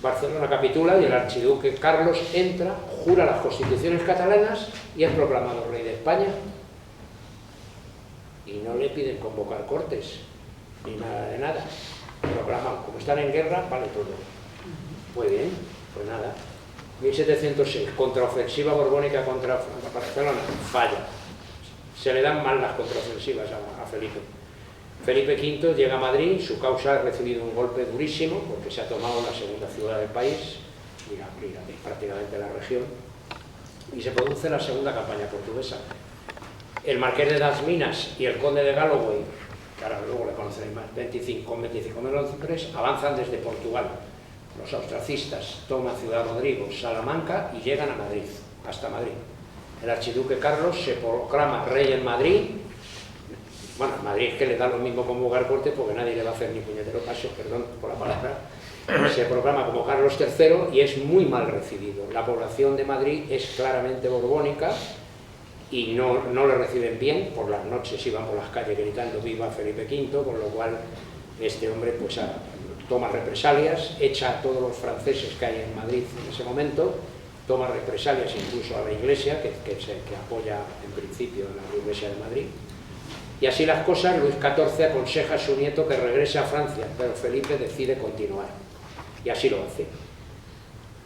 [SPEAKER 2] Barcelona capitula y el archiduque Carlos entra, jura las constituciones catalanas y es proclamado rey de España. Y no le piden convocar cortes, ni nada de nada. Proclaman, como están en guerra, vale todo. Muy bien, pues nada. 1706, contraofensiva borbónica contra Barcelona, falla. Se le dan mal las contraofensivas a Felipe. Felipe V llega a Madrid, su causa ha recibido un golpe durísimo porque se ha tomado la segunda ciudad del país, prácticamente la región, y se produce la segunda campaña portuguesa. El marqués de Das Minas y el conde de Galloway, que ahora luego le conoceréis más, con 25.000 hombres, avanzan desde Portugal los austracistas toman Ciudad Rodrigo, Salamanca y llegan a Madrid, hasta Madrid. El archiduque Carlos se proclama rey en Madrid. Bueno, en Madrid es que le da lo mismo como Bugarcorte porque nadie le va a hacer ni puñetero caso, perdón por la palabra. Se proclama como Carlos III y es muy mal recibido. La población de Madrid es claramente borbónica y no le reciben bien. Por las noches iban por las calles gritando viva Felipe V, con lo cual este hombre pues toma represalias, echa a todos los franceses que hay en Madrid en ese momento, toma represalias incluso a la Iglesia, que apoya en principio a la Iglesia de Madrid. Y así las cosas, Luis XIV aconseja a su nieto que regrese a Francia, pero Felipe decide continuar. Y así lo hace.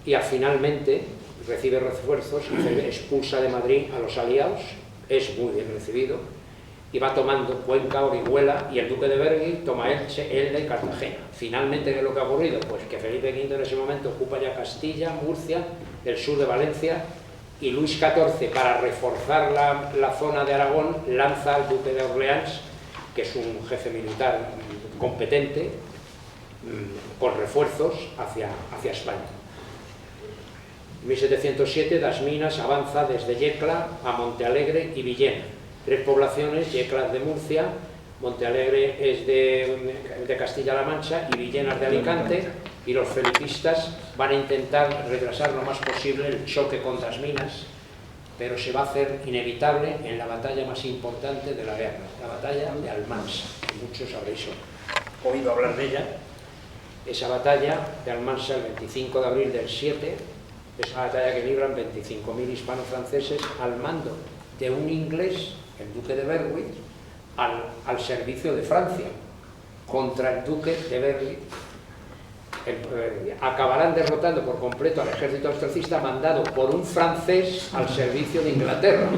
[SPEAKER 2] Y finalmente recibe refuerzos y expulsa de Madrid a los aliados, es muy bien recibido, y va tomando Cuenca, Orihuela, y el duque de Bergui toma Elche, Elda y Cartagena. Finalmente, ¿qué es lo que ha ocurrido? Pues que Felipe V en ese momento ocupa ya Castilla, Murcia, el sur de Valencia, y Luis XIV, para reforzar la zona de Aragón, lanza al duque de Orleans, que es un jefe militar competente, con refuerzos hacia España. En 1707 Das Minas avanza desde Yecla a Montealegre y Villena, 3 poblaciones. Yecla es de Murcia, Montealegre es de Castilla-La Mancha y Villena es de Alicante, y los felipistas van a intentar retrasar lo más posible el choque con Das Minas, pero se va a hacer inevitable en la batalla más importante de la guerra, la batalla de Almansa. Muchos habréis oído hablar de ella. Esa batalla de Almansa, el 25 de abril del 7, es una batalla que libran 25.000 hispanos franceses al mando de un inglés, el duque de Berwick, al servicio de Francia, contra el duque de Berwick. Acabarán derrotando por completo al ejército austracista mandado por un francés al servicio de Inglaterra.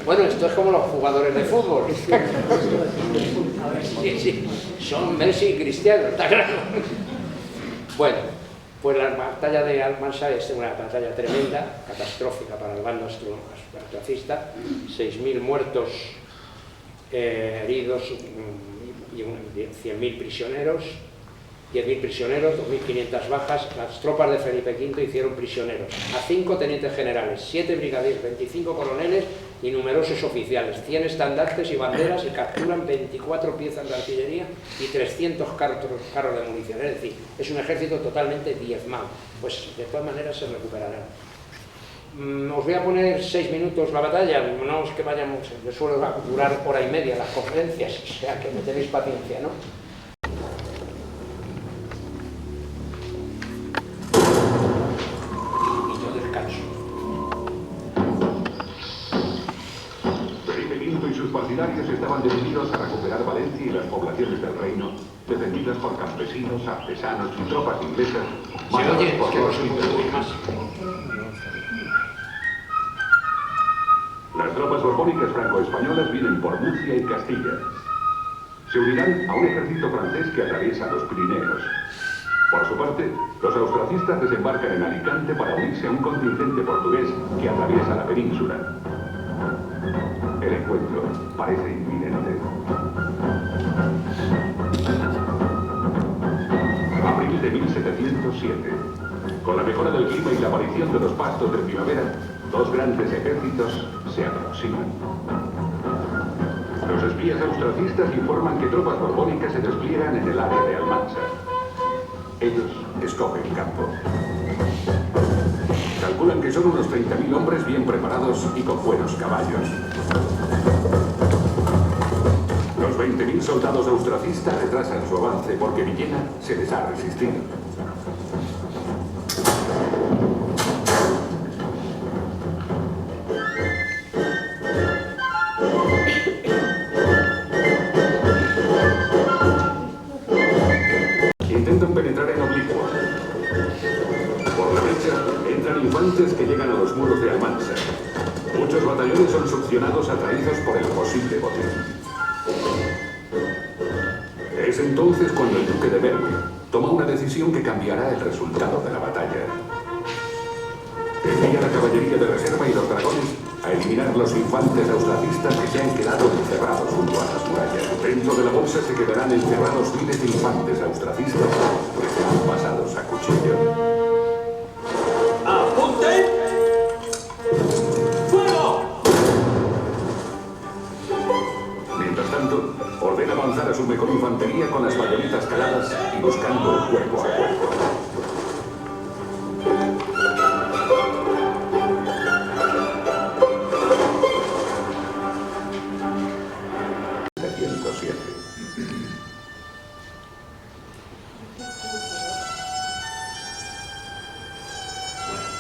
[SPEAKER 2] Bueno, esto es como los jugadores de fútbol. Sí, son Messi y Cristiano, está claro. Bueno, pues la batalla de Almansa es una batalla tremenda, catastrófica para el bando austracista, 6.000 muertos, heridos y 100.000 prisioneros, 10.000 prisioneros, 2.500 bajas. Las tropas de Felipe V hicieron prisioneros a 5 tenientes generales, 7 brigadieros, 25 coroneles y numerosos oficiales, 100 estandartes y banderas, y capturan 24 piezas de artillería y 300 carros de munición. Es decir, es un ejército totalmente diezmado. Pues de todas maneras se recuperarán. Os voy a poner 6 minutos la batalla, no es que vayamos, yo suelo durar hora y media las conferencias, o sea que me tenéis paciencia, ¿no? Y yo descanso.
[SPEAKER 4] Felipe V y sus partidarios estaban decididos a recuperar Valencia y las poblaciones del reino, defendidas por campesinos, artesanos y tropas inglesas, mandados por los más. Las tropas borbónicas franco-españolas vienen por Murcia y Castilla. Se unirán a un ejército francés que atraviesa los Pirineos. Por su parte, los austracistas desembarcan en Alicante para unirse a un contingente portugués que atraviesa la península. El encuentro parece inminente. Abril de 1707. Con la mejora del clima y la aparición de los pastos de primavera, 2 grandes ejércitos se aproximan. Los espías austracistas informan que tropas borbónicas se despliegan en el área de Almansa. Ellos escogen campo. Calculan que son unos 30.000 hombres bien preparados y con buenos caballos. Los 20.000 soldados austracistas retrasan su avance porque Villena se les ha resistido. Intentan penetrar en oblicuo. Por la brecha entran infantes que llegan a los muros de Almansa. Muchos batallones son succionados atraídos por el posible botín. Es entonces cuando el duque de Berwick toma una decisión que cambiará el resultado de la batalla. Envía la caballería de reserva y los dragones a eliminar los infantes austracistas que se han quedado encerrados junto a las murallas. Dentro de la bolsa se quedarán encerrados miles de infantes austracistas que serán pasados a cuchillo.
[SPEAKER 5] ¡Apunten! ¡Fuego!
[SPEAKER 4] Mientras tanto, ordena avanzar a su mejor infantería con las bayonetas caladas y buscando el cuerpo a cuerpo.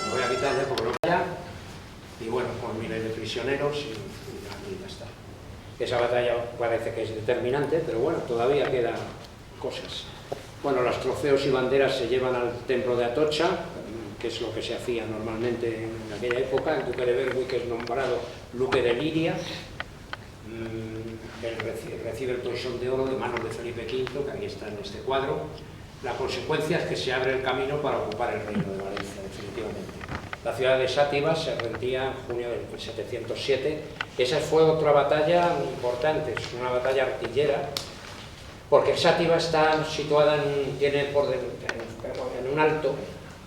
[SPEAKER 2] Voy a quitar ya como no vaya, y bueno, con miles de prisioneros y ya está. Esa batalla parece que es determinante, pero bueno, todavía quedan cosas. Bueno, los trofeos y banderas se llevan al templo de Atocha, que es lo que se hacía normalmente en aquella época. El duque de Berwick es nombrado duque de Liria. Él recibe el toisón de oro de manos de Felipe V, que aquí está en este cuadro. La consecuencia es que se abre el camino para ocupar el reino de Valencia, definitivamente. La ciudad de Sátiva se rendía en junio del 707. Esa fue otra batalla muy importante, es una batalla artillera, porque Sátiva está situada en un alto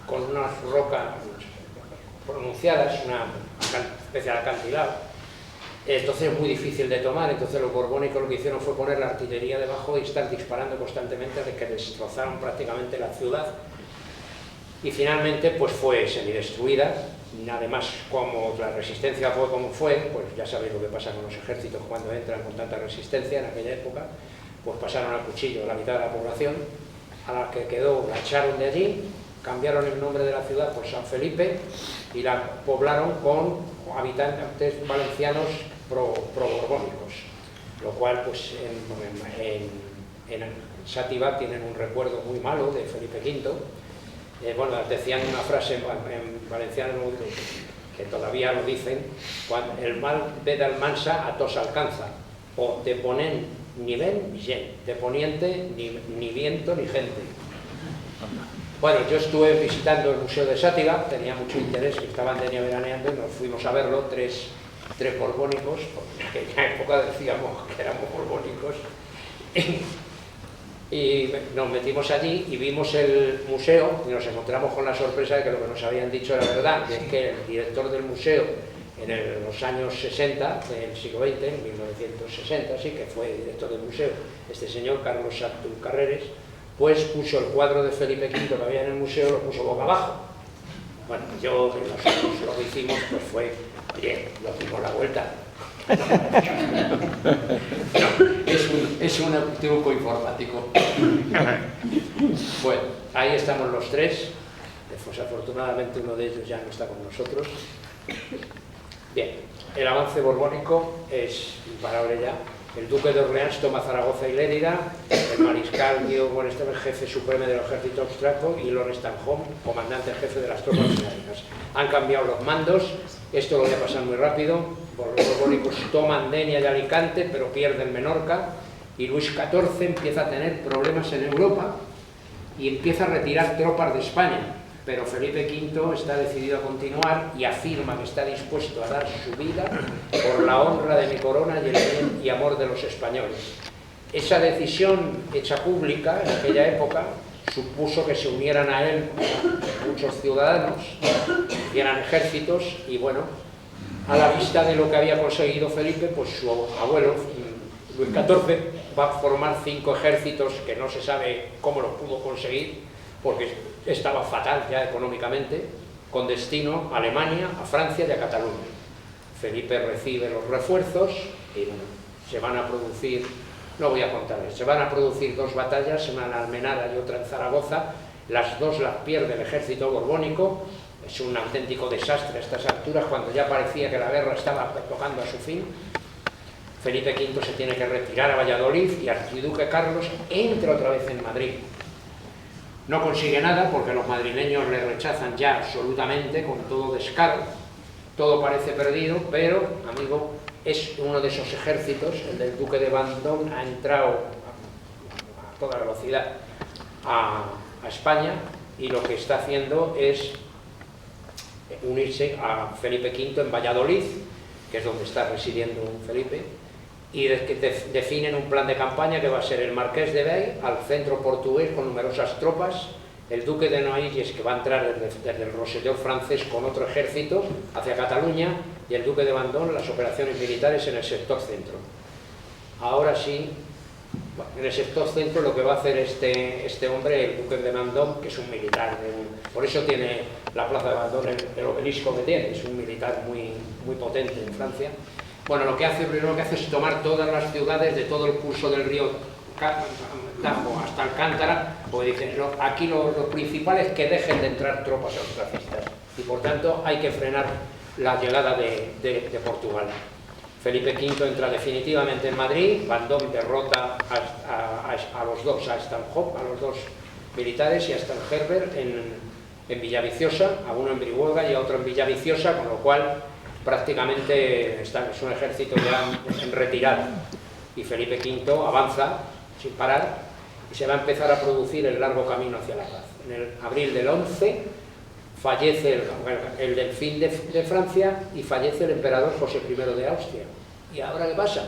[SPEAKER 2] con unas rocas pronunciadas, una especie de acantilado. Entonces es muy difícil de tomar. Entonces los borbónicos lo que hicieron fue poner la artillería debajo y estar disparando constantemente hasta que destrozaron prácticamente la ciudad. Y finalmente pues fue semidestruida. Además, como la resistencia fue como fue, pues ya sabéis lo que pasa con los ejércitos cuando entran con tanta resistencia en aquella época, pues pasaron al cuchillo la mitad de la población. A la que quedó la echaron de allí, cambiaron el nombre de la ciudad por San Felipe y la poblaron con habitantes valencianos pro-borbónicos, lo cual pues en Sátiva tienen un recuerdo muy malo de Felipe V. Bueno, decían una frase en valenciano que todavía lo dicen: cuando el mal ve del mansa a tos alcanza, o de ponent ni ven ni gen, de poniente ni viento ni gente. Bueno, yo estuve visitando el Museo de Sátiva, tenía mucho interés, que estaban de día veraneando y nos fuimos a verlo, tres borbónicos, porque en aquella época decíamos que éramos borbónicos, y nos metimos allí y vimos el museo y nos encontramos con la sorpresa de que lo que nos habían dicho era verdad, que es que el director del museo en los años 60 del siglo XX, en 1960, sí, que fue director del museo, este señor Carlos Sartur Carreres, pues puso el cuadro de Felipe V que había en el museo, lo puso boca abajo. Bueno, nosotros lo que hicimos pues fue, bien, lo dimos la vuelta. No, es un truco informático. Bueno, ahí estamos los tres. Desafortunadamente uno de ellos ya no está con nosotros. Bien, el avance borbónico es imparable ya. El duque de Orleans toma Zaragoza y Lérida, el mariscal Guillaume Bonestable, jefe supremo del ejército austriaco, y Lord Stanhope, comandante jefe de las tropas británicas. Han cambiado los mandos, esto lo voy a pasar muy rápido. Los borbónicos toman Denia y Alicante, pero pierden Menorca, y Luis XIV empieza a tener problemas en Europa y empieza a retirar tropas de España. Pero Felipe V está decidido a continuar y afirma que está dispuesto a dar su vida por la honra de mi corona y el bien y amor de los españoles. Esa decisión hecha pública en aquella época supuso que se unieran a él muchos ciudadanos, que eran ejércitos, y bueno, a la vista de lo que había conseguido Felipe, pues su abuelo, Luis XIV, va a formar 5 ejércitos que no se sabe cómo los pudo conseguir, porque estaba fatal ya económicamente, con destino a Alemania, a Francia y a Cataluña. Felipe recibe los refuerzos y bueno, se van a producir, no voy a contarles, se van a producir 2 batallas, una en Almenara y otra en Zaragoza. Las 2 las pierde el ejército borbónico. Es un auténtico desastre a estas alturas, cuando ya parecía que la guerra estaba tocando a su fin. Felipe V se tiene que retirar a Valladolid y el archiduque Carlos entra otra vez en Madrid. No consigue nada porque los madrileños le rechazan ya absolutamente, con todo descaro. Todo parece perdido, pero, amigo, es uno de esos ejércitos, el del duque de Vendôme, ha entrado a toda velocidad a España, y lo que está haciendo es unirse a Felipe V en Valladolid. que es donde está residiendo Felipe, y definen un plan de campaña que va a ser el Marqués de Bay al centro portugués con numerosas tropas, el duque de Noailles, que va a entrar desde el Rosellón francés con otro ejército hacia Cataluña, y el duque de Vendôme las operaciones militares en el sector centro. Ahora sí, en el sector centro lo que va a hacer este hombre, el duque de Vendôme, que es un militar, por eso tiene la plaza de Vendôme el obelisco que tiene, es un militar muy potente en Francia. Bueno, lo primero que hace es tomar todas las ciudades de todo el curso del río Tajo hasta Alcántara, porque dicen, aquí lo principal es que dejen de entrar tropas austracistas y por tanto hay que frenar la llegada de Portugal. Felipe V entra definitivamente en Madrid, Vendôme derrota a los dos, a Stanhope, a los dos militares, y a Stanherbert en Villaviciosa, a uno en Brihuega y a otro en Villaviciosa, con lo cual prácticamente es un ejército ya en retirada, y Felipe V avanza sin parar y se va a empezar a producir el largo camino hacia la paz. En el abril del 11 fallece el delfín de Francia y fallece el emperador José I de Austria. ¿Y ahora qué pasa?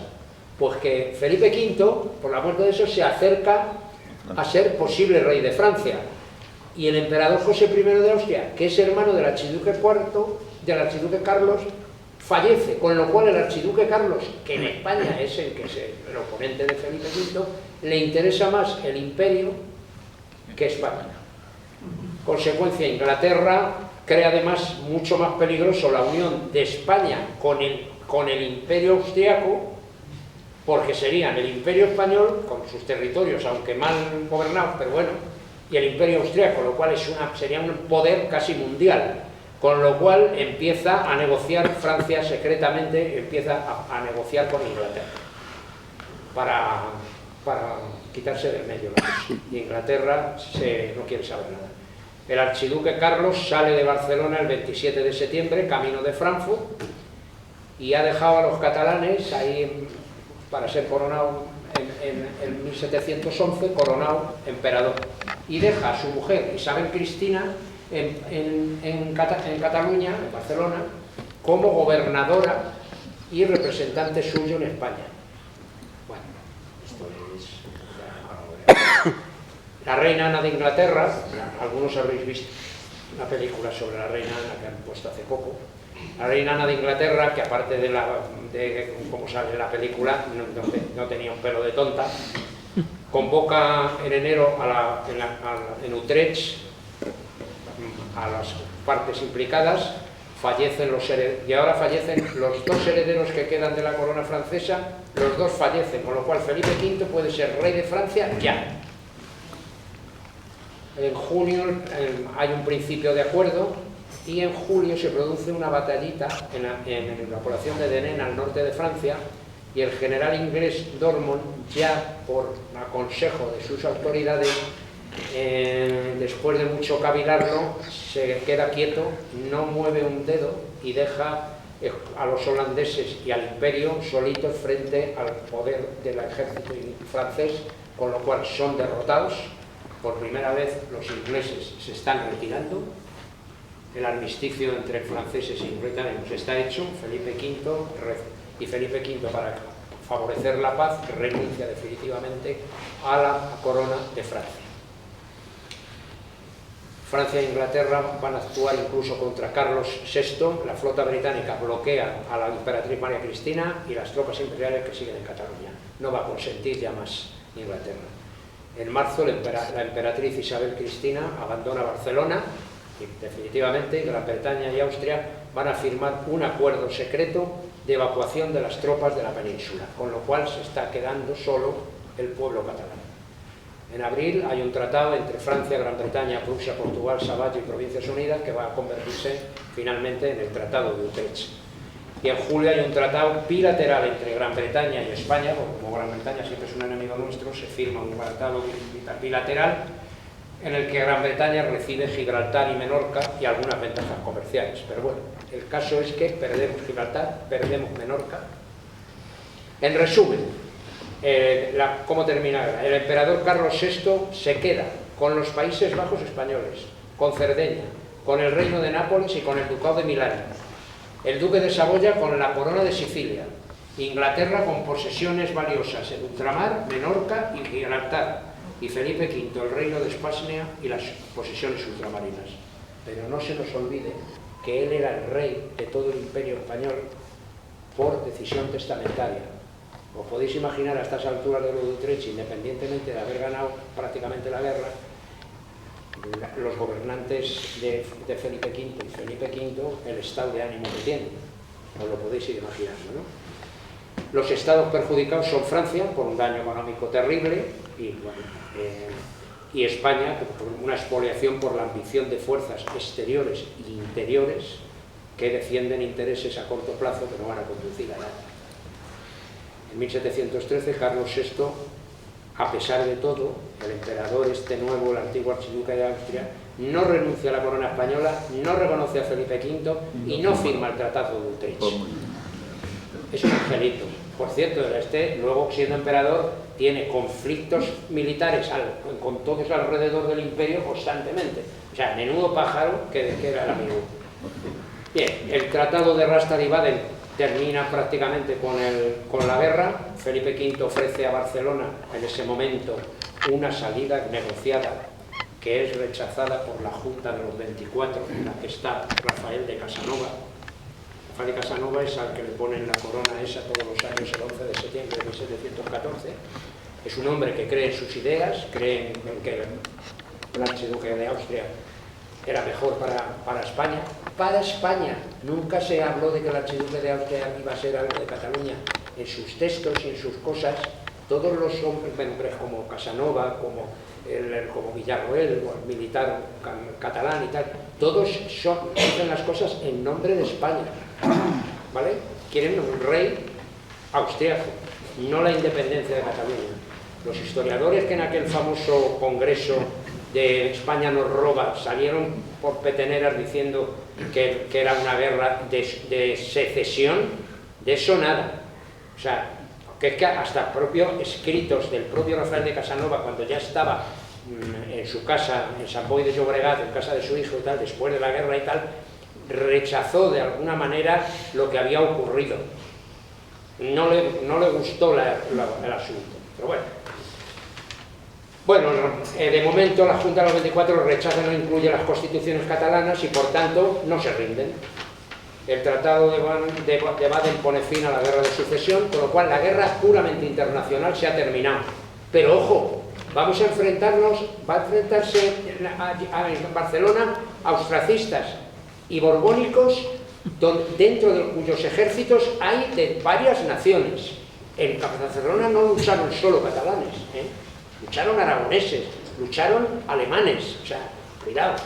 [SPEAKER 2] Pues que Felipe V, por la muerte de eso, se acerca a ser posible rey de Francia, y el emperador José I de Austria, que es hermano del archiduque Carlos, fallece, con lo cual el archiduque Carlos, que en España es el oponente de Felipe V, le interesa más el imperio que España. Consecuencia, Inglaterra crea además mucho más peligroso la unión de España con el imperio austriaco, porque serían el imperio español con sus territorios, aunque mal gobernados, pero bueno, y el imperio austriaco, lo cual sería un poder casi mundial, con lo cual empieza a negociar Francia secretamente, empieza a negociar con Inglaterra para quitarse del medio. Y Inglaterra no quiere saber nada. El archiduque Carlos sale de Barcelona el 27 de septiembre, camino de Frankfurt, y ha dejado a los catalanes ahí para ser coronado en 1711, coronado emperador. Y deja a su mujer Isabel Cristina en Cataluña, en Barcelona, como gobernadora y representante suyo en España. Bueno, esto es... La reina Ana de Inglaterra, algunos habréis visto una película sobre la reina Ana que han puesto hace poco. La reina Ana de Inglaterra, que aparte de como sale en la película, no tenía un pelo de tonta, convoca en enero en Utrecht a las partes implicadas, y ahora fallecen los dos herederos que quedan de la corona francesa, los dos fallecen, con lo cual Felipe V puede ser rey de Francia ya. En junio hay un principio de acuerdo, y en julio se produce una batallita en la población de Denain, al norte de Francia, y el general inglés Dormont, ya por consejo de sus autoridades, después de mucho cavilarlo, se queda quieto, no mueve un dedo y deja a los holandeses y al imperio solitos frente al poder del ejército francés, con lo cual son derrotados. Por primera vez los ingleses se están retirando, el armisticio entre franceses y británicos está hecho, Felipe V, para favorecer la paz, renuncia definitivamente a la corona de Francia. Francia e Inglaterra van a actuar incluso contra Carlos VI, la flota británica bloquea a la emperatriz María Cristina y las tropas imperiales que siguen en Cataluña. No va a consentir ya más Inglaterra. En marzo la emperatriz Isabel Cristina abandona Barcelona y definitivamente Gran Bretaña y Austria van a firmar un acuerdo secreto de evacuación de las tropas de la península, con lo cual se está quedando solo el pueblo catalán. En abril hay un tratado entre Francia, Gran Bretaña, Prusia, Portugal, Savalle y Provincias Unidas que va a convertirse finalmente en el Tratado de Utrecht. Y en julio hay un tratado bilateral entre Gran Bretaña y España, porque como Gran Bretaña siempre es un enemigo nuestro, se firma un tratado bilateral en el que Gran Bretaña recibe Gibraltar y Menorca y algunas ventajas comerciales. Pero bueno, el caso es que perdemos Gibraltar, perdemos Menorca. En resumen, ¿cómo termina? El emperador Carlos VI se queda con los Países Bajos españoles, con Cerdeña, con el Reino de Nápoles y con el Ducado de Milán. el duque de Saboya con la corona de Sicilia, Inglaterra con posesiones valiosas en ultramar, Menorca y Gibraltar, y Felipe V, el reino de Hispania y las posesiones ultramarinas. Pero no se nos olvide que él era el rey de todo el imperio español por decisión testamentaria. Os podéis imaginar a estas alturas de Utrecht, independientemente de haber ganado prácticamente la guerra, los gobernantes de Felipe V y Felipe V, el estado de ánimo que tienen. Os lo podéis ir imaginando, ¿no? Los estados perjudicados son Francia, por un daño económico terrible, y España, por una expoliación por la ambición de fuerzas exteriores e interiores que defienden intereses a corto plazo que no van a conducir a nada. En 1713, Carlos VI, a pesar de todo, el emperador nuevo, el antiguo archiduque de Austria, no renuncia a la corona española, no reconoce a Felipe V y no firma el Tratado de Utrecht. Es un angelito. Por cierto, luego siendo emperador, tiene conflictos militares con todos alrededor del imperio constantemente. O sea, menudo pájaro que era el amigo. Bien, el Tratado de Rastatt y Baden termina prácticamente con la guerra. Felipe V ofrece a Barcelona en ese momento una salida negociada que es rechazada por la Junta de los 24, en la que está Rafael de Casanova. Rafael de Casanova es al que le ponen la corona esa todos los años, el 11 de septiembre de 1714. Es un hombre que cree en sus ideas, cree en que el archiduque de Austria era mejor para España. Para España. Nunca se habló de que el archiduque de Austria iba a ser algo de Cataluña. En sus textos y en sus cosas, todos los hombres como Casanova, como Villarroel, o el militar catalán y tal, todos dicen las cosas en nombre de España, ¿vale? Quieren un rey austriaco, no la independencia de Cataluña. Los historiadores que en aquel famoso congreso de España nos roba salieron por peteneras diciendo que era una guerra de secesión, de eso nada. O sea, que es que hasta propios escritos del propio Rafael de Casanova, cuando ya estaba en su casa, en Sant Boi de Llobregat, en casa de su hijo y tal, después de la guerra y tal, rechazó de alguna manera lo que había ocurrido. No le gustó el asunto, pero bueno. Bueno, de momento la Junta de los 24 rechaza, no incluye las constituciones catalanas y por tanto no se rinden. El Tratado de Baden pone fin a la guerra de sucesión, con lo cual la guerra puramente internacional se ha terminado. Pero ojo, va a enfrentarse en Barcelona austracistas y borbónicos, dentro de cuyos ejércitos hay de varias naciones. En Barcelona no lucharon solo catalanes, lucharon aragoneses, lucharon alemanes, o sea, cuidado.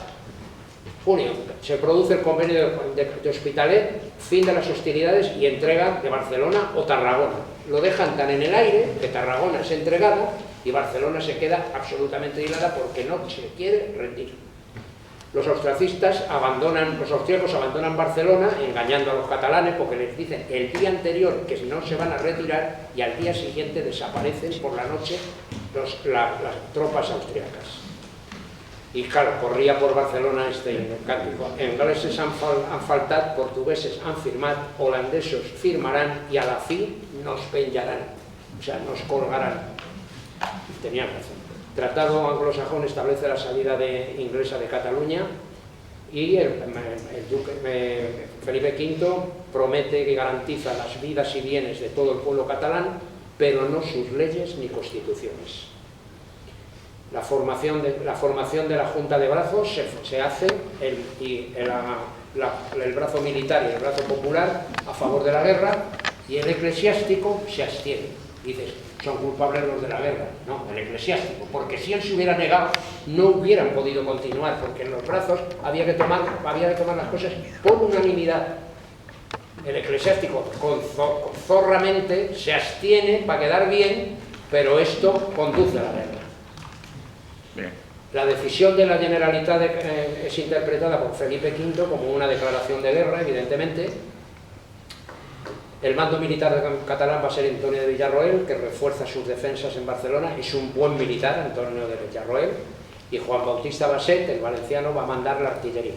[SPEAKER 2] Junio, se produce el convenio de Hospitalet, fin de las hostilidades y entrega de Barcelona o Tarragona. Lo dejan tan en el aire que Tarragona es entregada y Barcelona se queda absolutamente hilada porque no se quiere rendir. Los austriacos abandonan Barcelona engañando a los catalanes porque les dicen el día anterior que no se van a retirar y al día siguiente desaparecen por la noche las tropas austriacas. Y claro, corría por Barcelona este cántico: ingleses han faltat, portugueses han firmat, holandesos firmarán y a la fin nos penjarán, o sea, nos colgarán. Tenían razón. Tratado anglosajón establece la salida inglesa de Cataluña y el duque Felipe V promete que garantiza las vidas y bienes de todo el pueblo catalán, pero no sus leyes ni constituciones. La formación de la Junta de Brazos se hace, el brazo militar y el brazo popular a favor de la guerra, y el eclesiástico se abstiene. Dices, son culpables los de la guerra. No, el eclesiástico, porque si él se hubiera negado, no hubieran podido continuar, porque en los brazos había que tomar las cosas por unanimidad. El eclesiástico zorramente se abstiene para quedar bien, pero esto conduce a la guerra. La decisión de la Generalitat es interpretada por Felipe V como una declaración de guerra, evidentemente. El mando militar catalán va a ser Antonio de Villarroel, que refuerza sus defensas en Barcelona. Es un buen militar, Antonio de Villarroel. Y Juan Bautista Basset, el valenciano, va a mandar la artillería.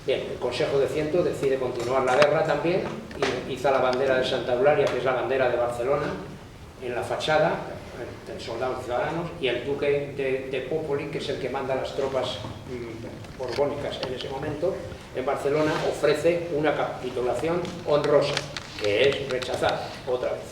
[SPEAKER 2] Bien, el Consejo de Ciento decide continuar la guerra también y iza la bandera de Santa Eulalia, que es la bandera de Barcelona, en la fachada, el soldado ciudadanos, y el duque de Popoli, que es el que manda las tropas borbónicas en ese momento, en Barcelona, ofrece una capitulación honrosa, que es rechazada otra vez.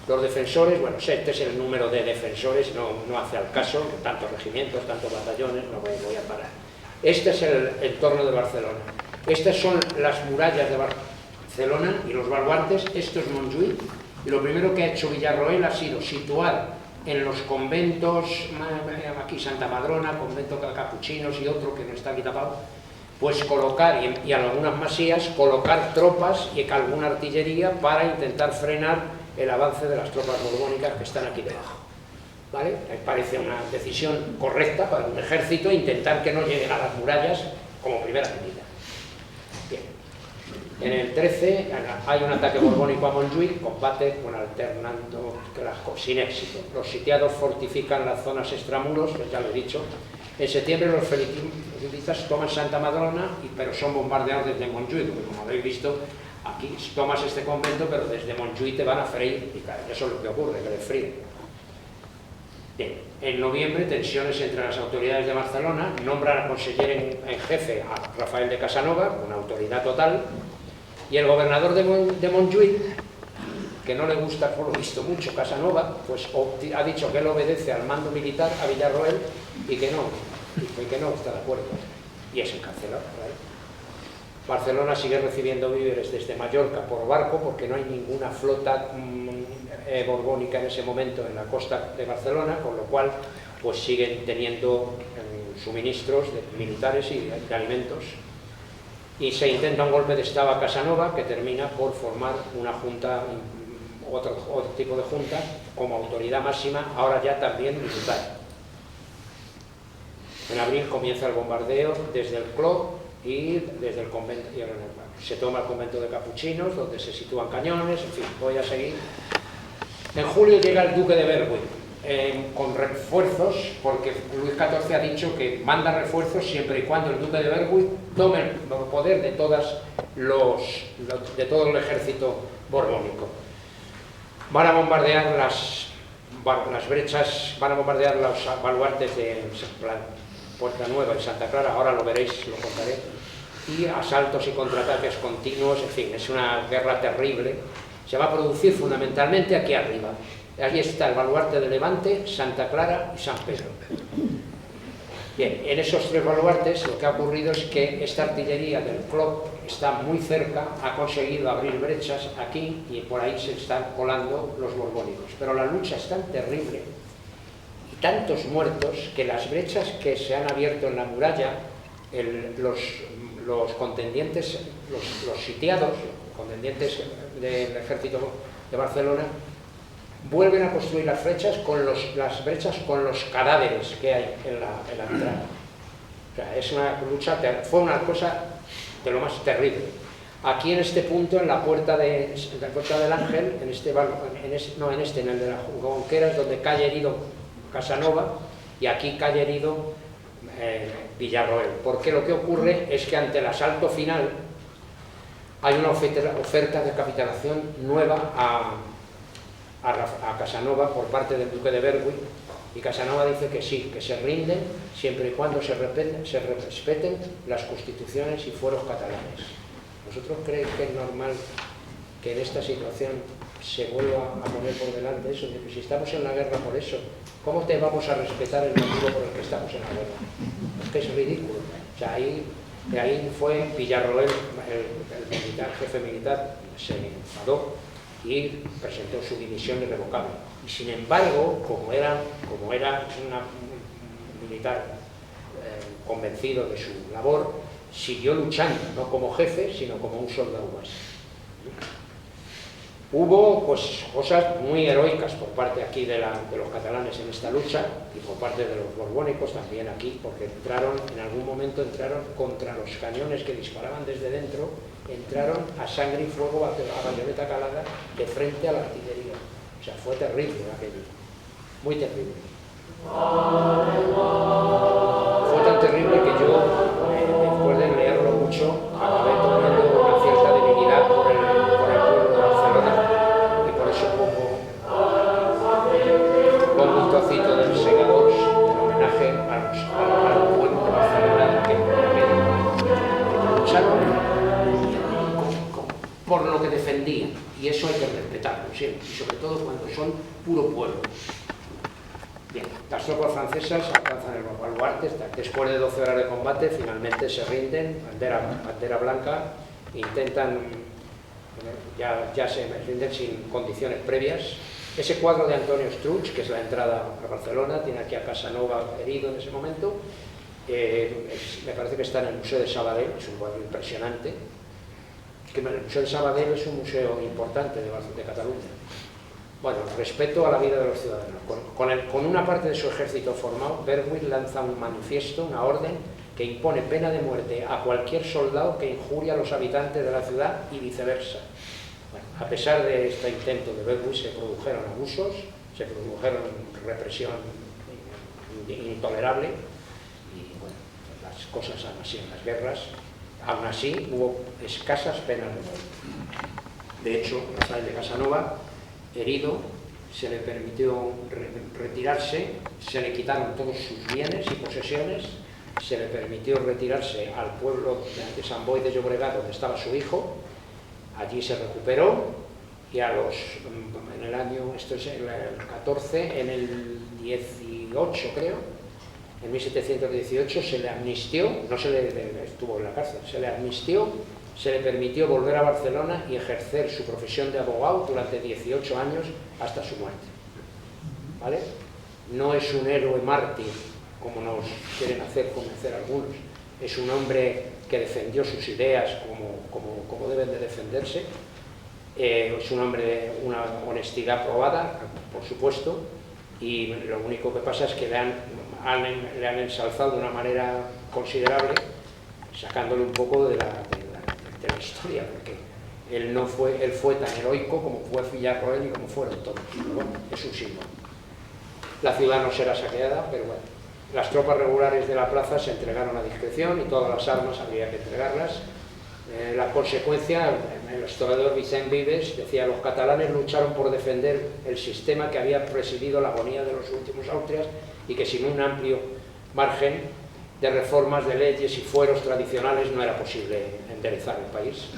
[SPEAKER 2] Los defensores, bueno, este es el número de defensores, no hace al caso, tantos regimientos, tantos batallones, no voy a parar. Este es el entorno de Barcelona. Estas son las murallas de Barcelona y los baluartes. Esto es Montjuïc, y lo primero que ha hecho Villarroel ha sido situar en los conventos, aquí Santa Madrona, convento de capuchinos y otro que no está aquí tapado, pues colocar, y en algunas masías, colocar tropas y alguna artillería para intentar frenar el avance de las tropas borbónicas que están aquí debajo. ¿Vale? Me parece una decisión correcta para un ejército intentar que no lleguen a las murallas como primera medida. Bien. En el 13 hay un ataque borbónico a Montjuïc, combate con alternando sin éxito. Los sitiados fortifican las zonas extramuros, ya lo he dicho. En septiembre los felicistas toman Santa Madrona, pero son bombardeados desde Montjuïc, porque como habéis visto, aquí tomas este convento, pero desde Montjuïc te van a freír, y claro, eso es lo que ocurre, que les fríen. Bien, en noviembre, tensiones entre las autoridades de Barcelona, nombran a conseller en jefe a Rafael de Casanova, una autoridad total, y el gobernador de Montjuïc, que no le gusta por lo visto mucho Casanova, pues ha dicho que él obedece al mando militar, a Villarroel, y que no está de acuerdo, y es encarcelado. ¿Vale? Barcelona sigue recibiendo víveres desde Mallorca por barco, porque no hay ninguna flota borbónica en ese momento en la costa de Barcelona, con lo cual pues siguen teniendo suministros militares y de alimentos. Y se intenta un golpe de estado a Casanova, que termina por formar una junta, otro tipo de junta, como autoridad máxima, ahora ya también militar. En abril comienza el bombardeo desde el Clot y desde el convento, se toma el convento de capuchinos, donde se sitúan cañones, en fin, voy a seguir. En julio llega el duque de Berwick, con refuerzos, porque Luis XIV ha dicho que manda refuerzos siempre y cuando el duque de Berwick tome el poder de todo el ejército borbónico. Van a bombardear las brechas, van a bombardear los baluartes de Puerta Nueva y Santa Clara, ahora lo veréis, lo contaré, y asaltos y contraataques continuos, en fin, es una guerra terrible. Se va a producir fundamentalmente aquí arriba. Allí está el baluarte de Levante, Santa Clara y San Pedro. Bien, en esos tres baluartes lo que ha ocurrido es que esta artillería del Clot está muy cerca, ha conseguido abrir brechas aquí y por ahí se están colando los borbónicos. Pero la lucha es tan terrible y tantos muertos que las brechas que se han abierto en la muralla, los contendientes, los sitiados, los contendientes del ejército de Barcelona, vuelven a construir las brechas con los cadáveres que hay en la entrada. O sea, es una lucha, fue una cosa de lo más terrible. Aquí en este punto, en la puerta del Ángel, en el de la Junquera, es donde cae herido Casanova, y aquí cae herido Villarroel. Porque lo que ocurre es que ante el asalto final hay una oferta de capitulación nueva a Casanova por parte del duque de Berwick, y Casanova dice que sí, que se rinden siempre y cuando se respeten las constituciones y fueros catalanes. ¿Vosotros creéis que es normal que en esta situación se vuelva a poner por delante eso? Si estamos en la guerra por eso, ¿cómo te vamos a respetar el motivo por el que estamos en la guerra? Es que es ridículo. O sea, de ahí fue Villarroel, el jefe militar, se enfadó y presentó su dimisión irrevocable. Y sin embargo, como era un militar convencido de su labor, siguió luchando, no como jefe, sino como un soldado más. Hubo pues cosas muy heroicas por parte aquí de los catalanes en esta lucha, y por parte de los borbónicos también aquí, porque en algún momento entraron contra los cañones que disparaban desde dentro, entraron a sangre y fuego, a bayoneta calada, de frente a la artillería. O sea, fue terrible aquello, muy terrible. Fue tan terrible que yo, después de leerlo mucho, defendían, y eso hay que respetarlo siempre, y sobre todo cuando son puro pueblo. Bien, las tropas francesas alcanzan el baluarte, después de 12 horas de combate, finalmente se rinden, bandera blanca, intentan, ya se rinden sin condiciones previas. Ese cuadro de Antonio Struch, que es la entrada a Barcelona, tiene aquí a Casanova herido en ese momento, me parece que está en el Museo de Sabadell, es un cuadro impresionante, que el Museo de Sabadell es un museo importante de Cataluña. Bueno, respeto a la vida de los ciudadanos. Con una parte de su ejército formado, Berwick lanza un manifiesto, una orden, que impone pena de muerte a cualquier soldado que injurie a los habitantes de la ciudad y viceversa. Bueno, a pesar de este intento de Berwick, se produjeron abusos, se produjeron represión intolerable, y bueno, las cosas son así en las guerras. Aún así, hubo escasas penas de muerte. De hecho, Rafael de Casanova, herido, se le permitió retirarse, se le quitaron todos sus bienes y posesiones, se le permitió retirarse al pueblo de Sant Boi de Llobregat, donde estaba su hijo. Allí se recuperó y en el año, esto es el 14, en el 18 creo, en 1718 se le amnistió, no se le estuvo en la cárcel, se le amnistió, se le permitió volver a Barcelona y ejercer su profesión de abogado durante 18 años hasta su muerte. ¿Vale? No es un héroe mártir, como nos quieren hacer convencer algunos, es un hombre que defendió sus ideas como deben de defenderse, es un hombre de una honestidad probada, por supuesto, y lo único que pasa es que le han ensalzado de una manera considerable, sacándole un poco de la historia, porque él fue tan heroico como fue Villarroel y como fueron todos, pero bueno, es un símbolo. La ciudad no será saqueada, pero bueno, las tropas regulares de la plaza se entregaron a discreción y todas las armas habría que entregarlas. La consecuencia, el historiador Vicent Vives decía: los catalanes lucharon por defender el sistema que había presidido la agonía de los últimos Austrias y que sin un amplio margen de reformas de leyes y fueros tradicionales no era posible enderezar el país.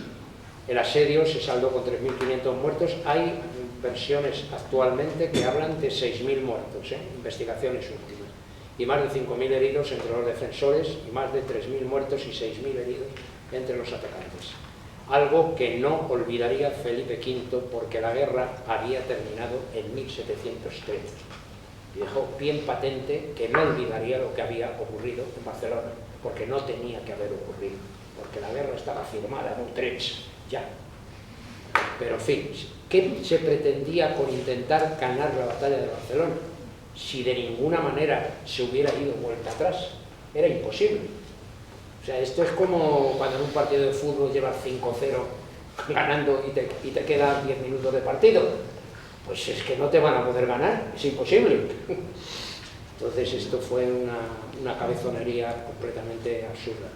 [SPEAKER 2] El asedio se saldó con 3.500 muertos. Hay versiones actualmente que hablan de 6.000 muertos, investigaciones últimas, y más de 5.000 heridos entre los defensores y más de 3.000 muertos y 6.000 heridos entre los atacantes. Algo que no olvidaría Felipe V, porque la guerra había terminado en 1713. Y dejó bien patente que no olvidaría lo que había ocurrido en Barcelona, porque no tenía que haber ocurrido, porque la guerra estaba firmada en Utrecht, ya. Pero en fin, ¿qué se pretendía con intentar ganar la batalla de Barcelona? Si de ninguna manera se hubiera ido vuelta atrás, era imposible. O sea, esto es como cuando en un partido de fútbol llevas 5-0 ganando y te quedan 10 minutos de partido. Pues es que no te van a poder ganar, es imposible. Entonces esto fue una cabezonería completamente absurda.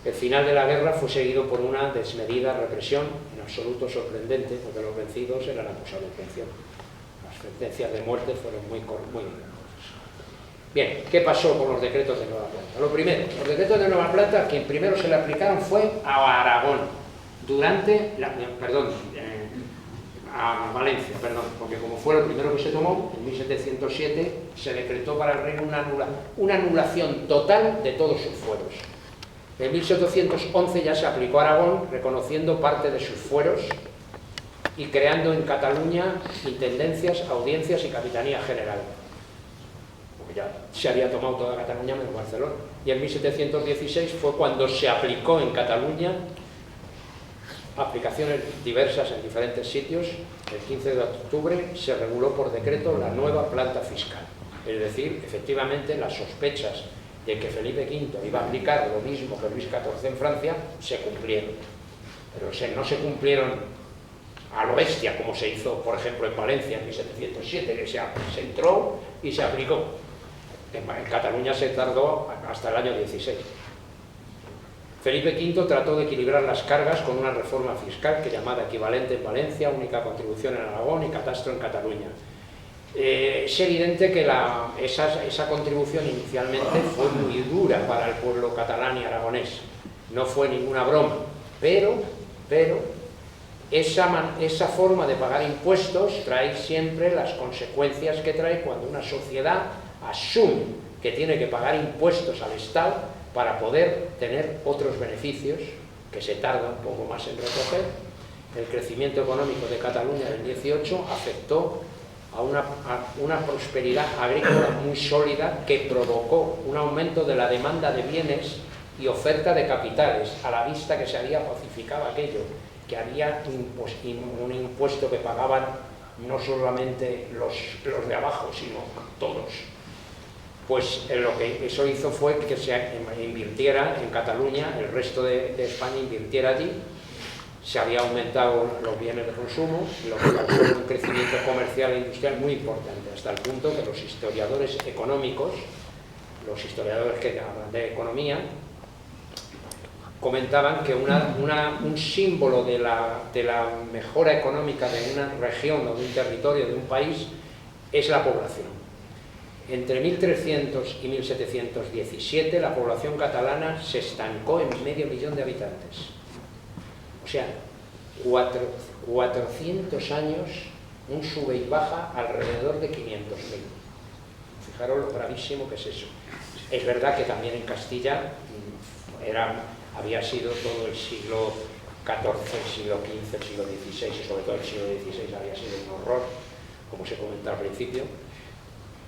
[SPEAKER 2] El final de la guerra fue seguido por una desmedida represión, en absoluto sorprendente, porque los vencidos eran acusados de traición. Las sentencias de muerte fueron muy bien, ¿qué pasó con los decretos de Nueva Plata? Lo primero, los decretos de Nueva Plata, quien primero se le aplicaron fue a Aragón, a Valencia, porque como fue lo primero que se tomó, en 1707 se decretó para el reino una anulación total de todos sus fueros. En 1711 ya se aplicó a Aragón, reconociendo parte de sus fueros y creando en Cataluña intendencias, audiencias y capitanía general. Porque ya se había tomado toda Cataluña menos Barcelona. Y en 1716 fue cuando se aplicó en Cataluña aplicaciones diversas en diferentes sitios. El 15 de octubre se reguló por decreto la nueva planta fiscal. Es decir, efectivamente las sospechas de que Felipe V iba a aplicar lo mismo que Luis XIV en Francia se cumplieron. Pero no se cumplieron a lo bestia, como se hizo, por ejemplo, en Valencia en 1707, que se entró y se aplicó. En Cataluña se tardó hasta el año 16. Felipe V trató de equilibrar las cargas con una reforma fiscal que llamada equivalente en Valencia, única contribución en Aragón y catastro en Cataluña. Es evidente que esa contribución inicialmente fue muy dura para el pueblo catalán y aragonés. No fue ninguna broma, pero esa forma de pagar impuestos trae siempre las consecuencias que trae cuando una sociedad asume que tiene que pagar impuestos al Estado para poder tener otros beneficios que se tarda un poco más en recoger. El crecimiento económico de Cataluña del 18 afectó a una prosperidad agrícola muy sólida que provocó un aumento de la demanda de bienes y oferta de capitales, a la vista que se había pacificado aquello, que había un impuesto que pagaban no solamente los de abajo, sino todos. Pues lo que eso hizo fue que se invirtiera en Cataluña, el resto de España invirtiera allí, se había aumentado los bienes de consumo, lo que causó un crecimiento comercial e industrial muy importante, hasta el punto que los historiadores económicos, los historiadores que hablan de economía, comentaban que un símbolo de la mejora económica de una región o de un territorio, de un país, es la población. Entre 1300 y 1717 la población catalana se estancó en 500.000 de habitantes. O sea, 400 años, un sube y baja alrededor de 500.000. Fijaros lo gravísimo que es eso. Es verdad que también en Castilla había sido todo el siglo XIV, el siglo XV, el siglo XVI y sobre todo el siglo XVI había sido un horror, como se comentaba al principio.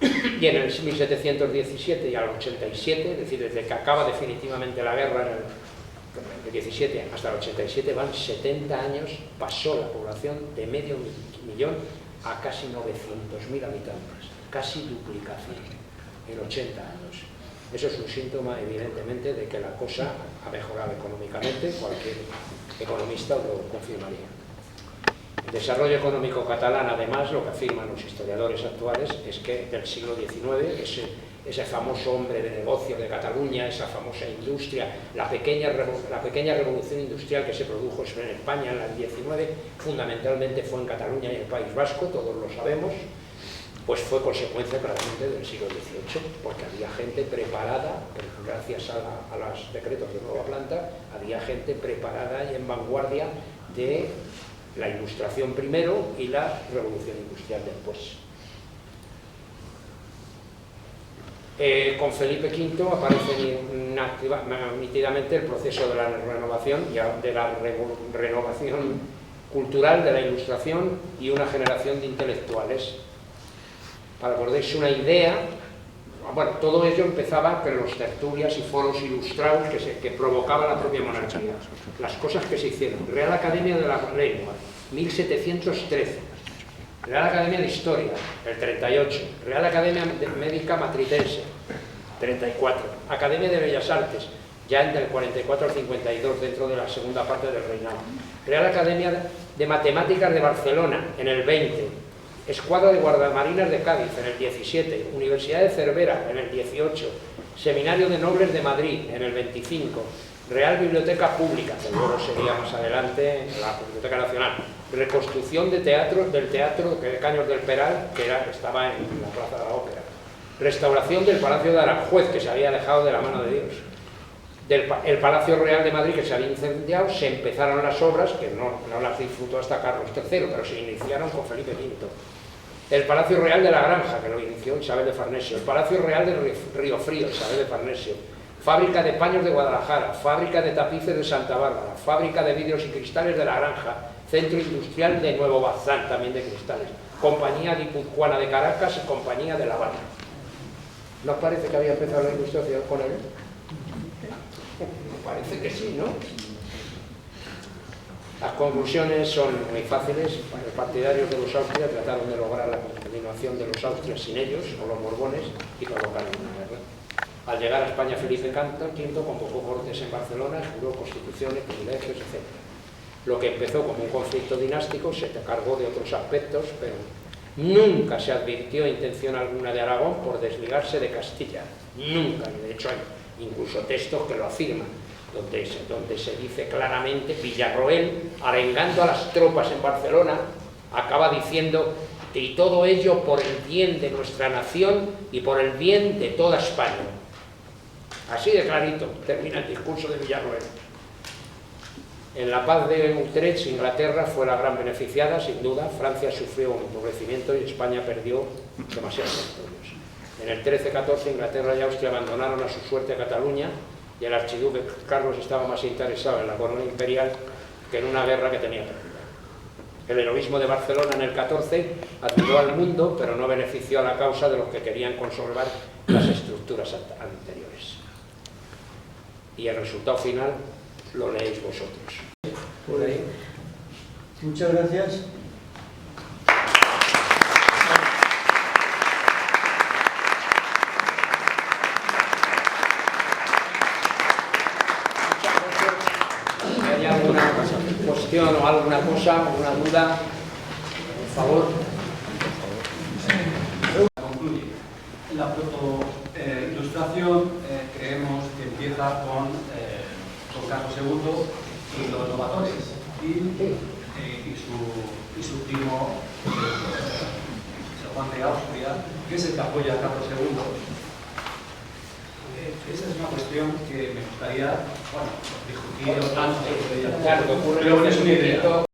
[SPEAKER 2] Y en el 1717 y al 87, es decir, desde que acaba definitivamente la guerra en el 17 hasta el 87, van 70 años, pasó la población de 500.000 a casi 900.000 habitantes, casi duplicación en 80 años. Eso es un síntoma, evidentemente, de que la cosa ha mejorado económicamente, cualquier economista lo confirmaría. El desarrollo económico catalán, además, lo que afirman los historiadores actuales es que del siglo XIX, ese famoso hombre de negocio de Cataluña, esa famosa industria, la pequeña revolución industrial que se produjo en España en el XIX, fundamentalmente fue en Cataluña y el País Vasco, todos lo sabemos, pues fue consecuencia claramente del siglo XVIII, porque había gente preparada, gracias a los decretos de Nueva Planta, había gente preparada y en vanguardia de la Ilustración primero y la Revolución Industrial después. Con Felipe V aparece nítidamente el proceso de la renovación, de la renovación cultural de la Ilustración y una generación de intelectuales. Para que os deis una idea, bueno, todo ello empezaba con los tertulias y foros ilustrados que provocaba la propia monarquía. Las cosas que se hicieron: Real Academia de la Lengua, 1713, Real Academia de Historia, el 38, Real Academia Médica Matritense, 34, Academia de Bellas Artes, ya entre el 44 al 52, dentro de la segunda parte del reinado, Real Academia de Matemáticas de Barcelona, en el 20, Escuadra de Guardamarinas de Cádiz, en el 17, Universidad de Cervera, en el 18, Seminario de Nobles de Madrid, en el 25, Real Biblioteca Pública, que luego sería más adelante la Biblioteca Nacional, reconstrucción del Teatro de Caños del Peral, que estaba en la Plaza de la Ópera, restauración del Palacio de Aranjuez, que se había dejado de la mano de Dios, el Palacio Real de Madrid, que se había incendiado. Se empezaron las obras, que no las disfrutó hasta Carlos III, pero se iniciaron con Felipe V. El Palacio Real de la Granja, que lo inició Isabel de Farnesio, el Palacio Real de Río Frío, Isabel de Farnesio, Fábrica de Paños de Guadalajara, Fábrica de Tapices de Santa Bárbara, Fábrica de Vidrios y Cristales de la Granja, Centro Industrial de Nuevo Bazán, también de cristales, Compañía Guipuzcoana de Caracas y Compañía de La Habana. ¿No os parece que había empezado la Ilustración con él? Parece que sí, ¿no? Las conclusiones son muy fáciles. Los partidarios de los Austrias trataron de lograr la continuación de los Austrias sin ellos, o los Borbones, y provocaron una guerra. Al llegar a España, Felipe V convocó cortes en Barcelona, juró constituciones, privilegios, etc. Lo que empezó como un conflicto dinástico se cargó de otros aspectos, pero nunca se advirtió intención alguna de Aragón por desligarse de Castilla. Nunca, y de hecho hay incluso textos que lo afirman, donde se dice claramente: Villarroel, arengando a las tropas en Barcelona, acaba diciendo: y todo ello por el bien de nuestra nación y por el bien de toda España. Así de clarito termina el discurso de Villarroel. En la paz de Utrecht, Inglaterra fue la gran beneficiada, sin duda. Francia sufrió un empobrecimiento y España perdió demasiados territorios. En el 13-14, Inglaterra y Austria abandonaron a su suerte a Cataluña y el archiduque Carlos estaba más interesado en la corona imperial que en una guerra que tenía perdida. El heroísmo de Barcelona en el 14 admiró al mundo, pero no benefició a la causa de los que querían conservar las estructuras anteriores. Y el resultado final lo leéis vosotros.
[SPEAKER 1] Pues, muchas gracias.
[SPEAKER 2] Si hay alguna cuestión o alguna cosa, alguna duda, por favor.
[SPEAKER 5] Concluye. La proto-ilustración creemos que empieza con Carlos II y los novatores y su primo Juan de Austria, que es el que apoya a Carlos II. Esa es una cuestión que me gustaría discutir.
[SPEAKER 2] Claro, que ocurre
[SPEAKER 5] es una idea.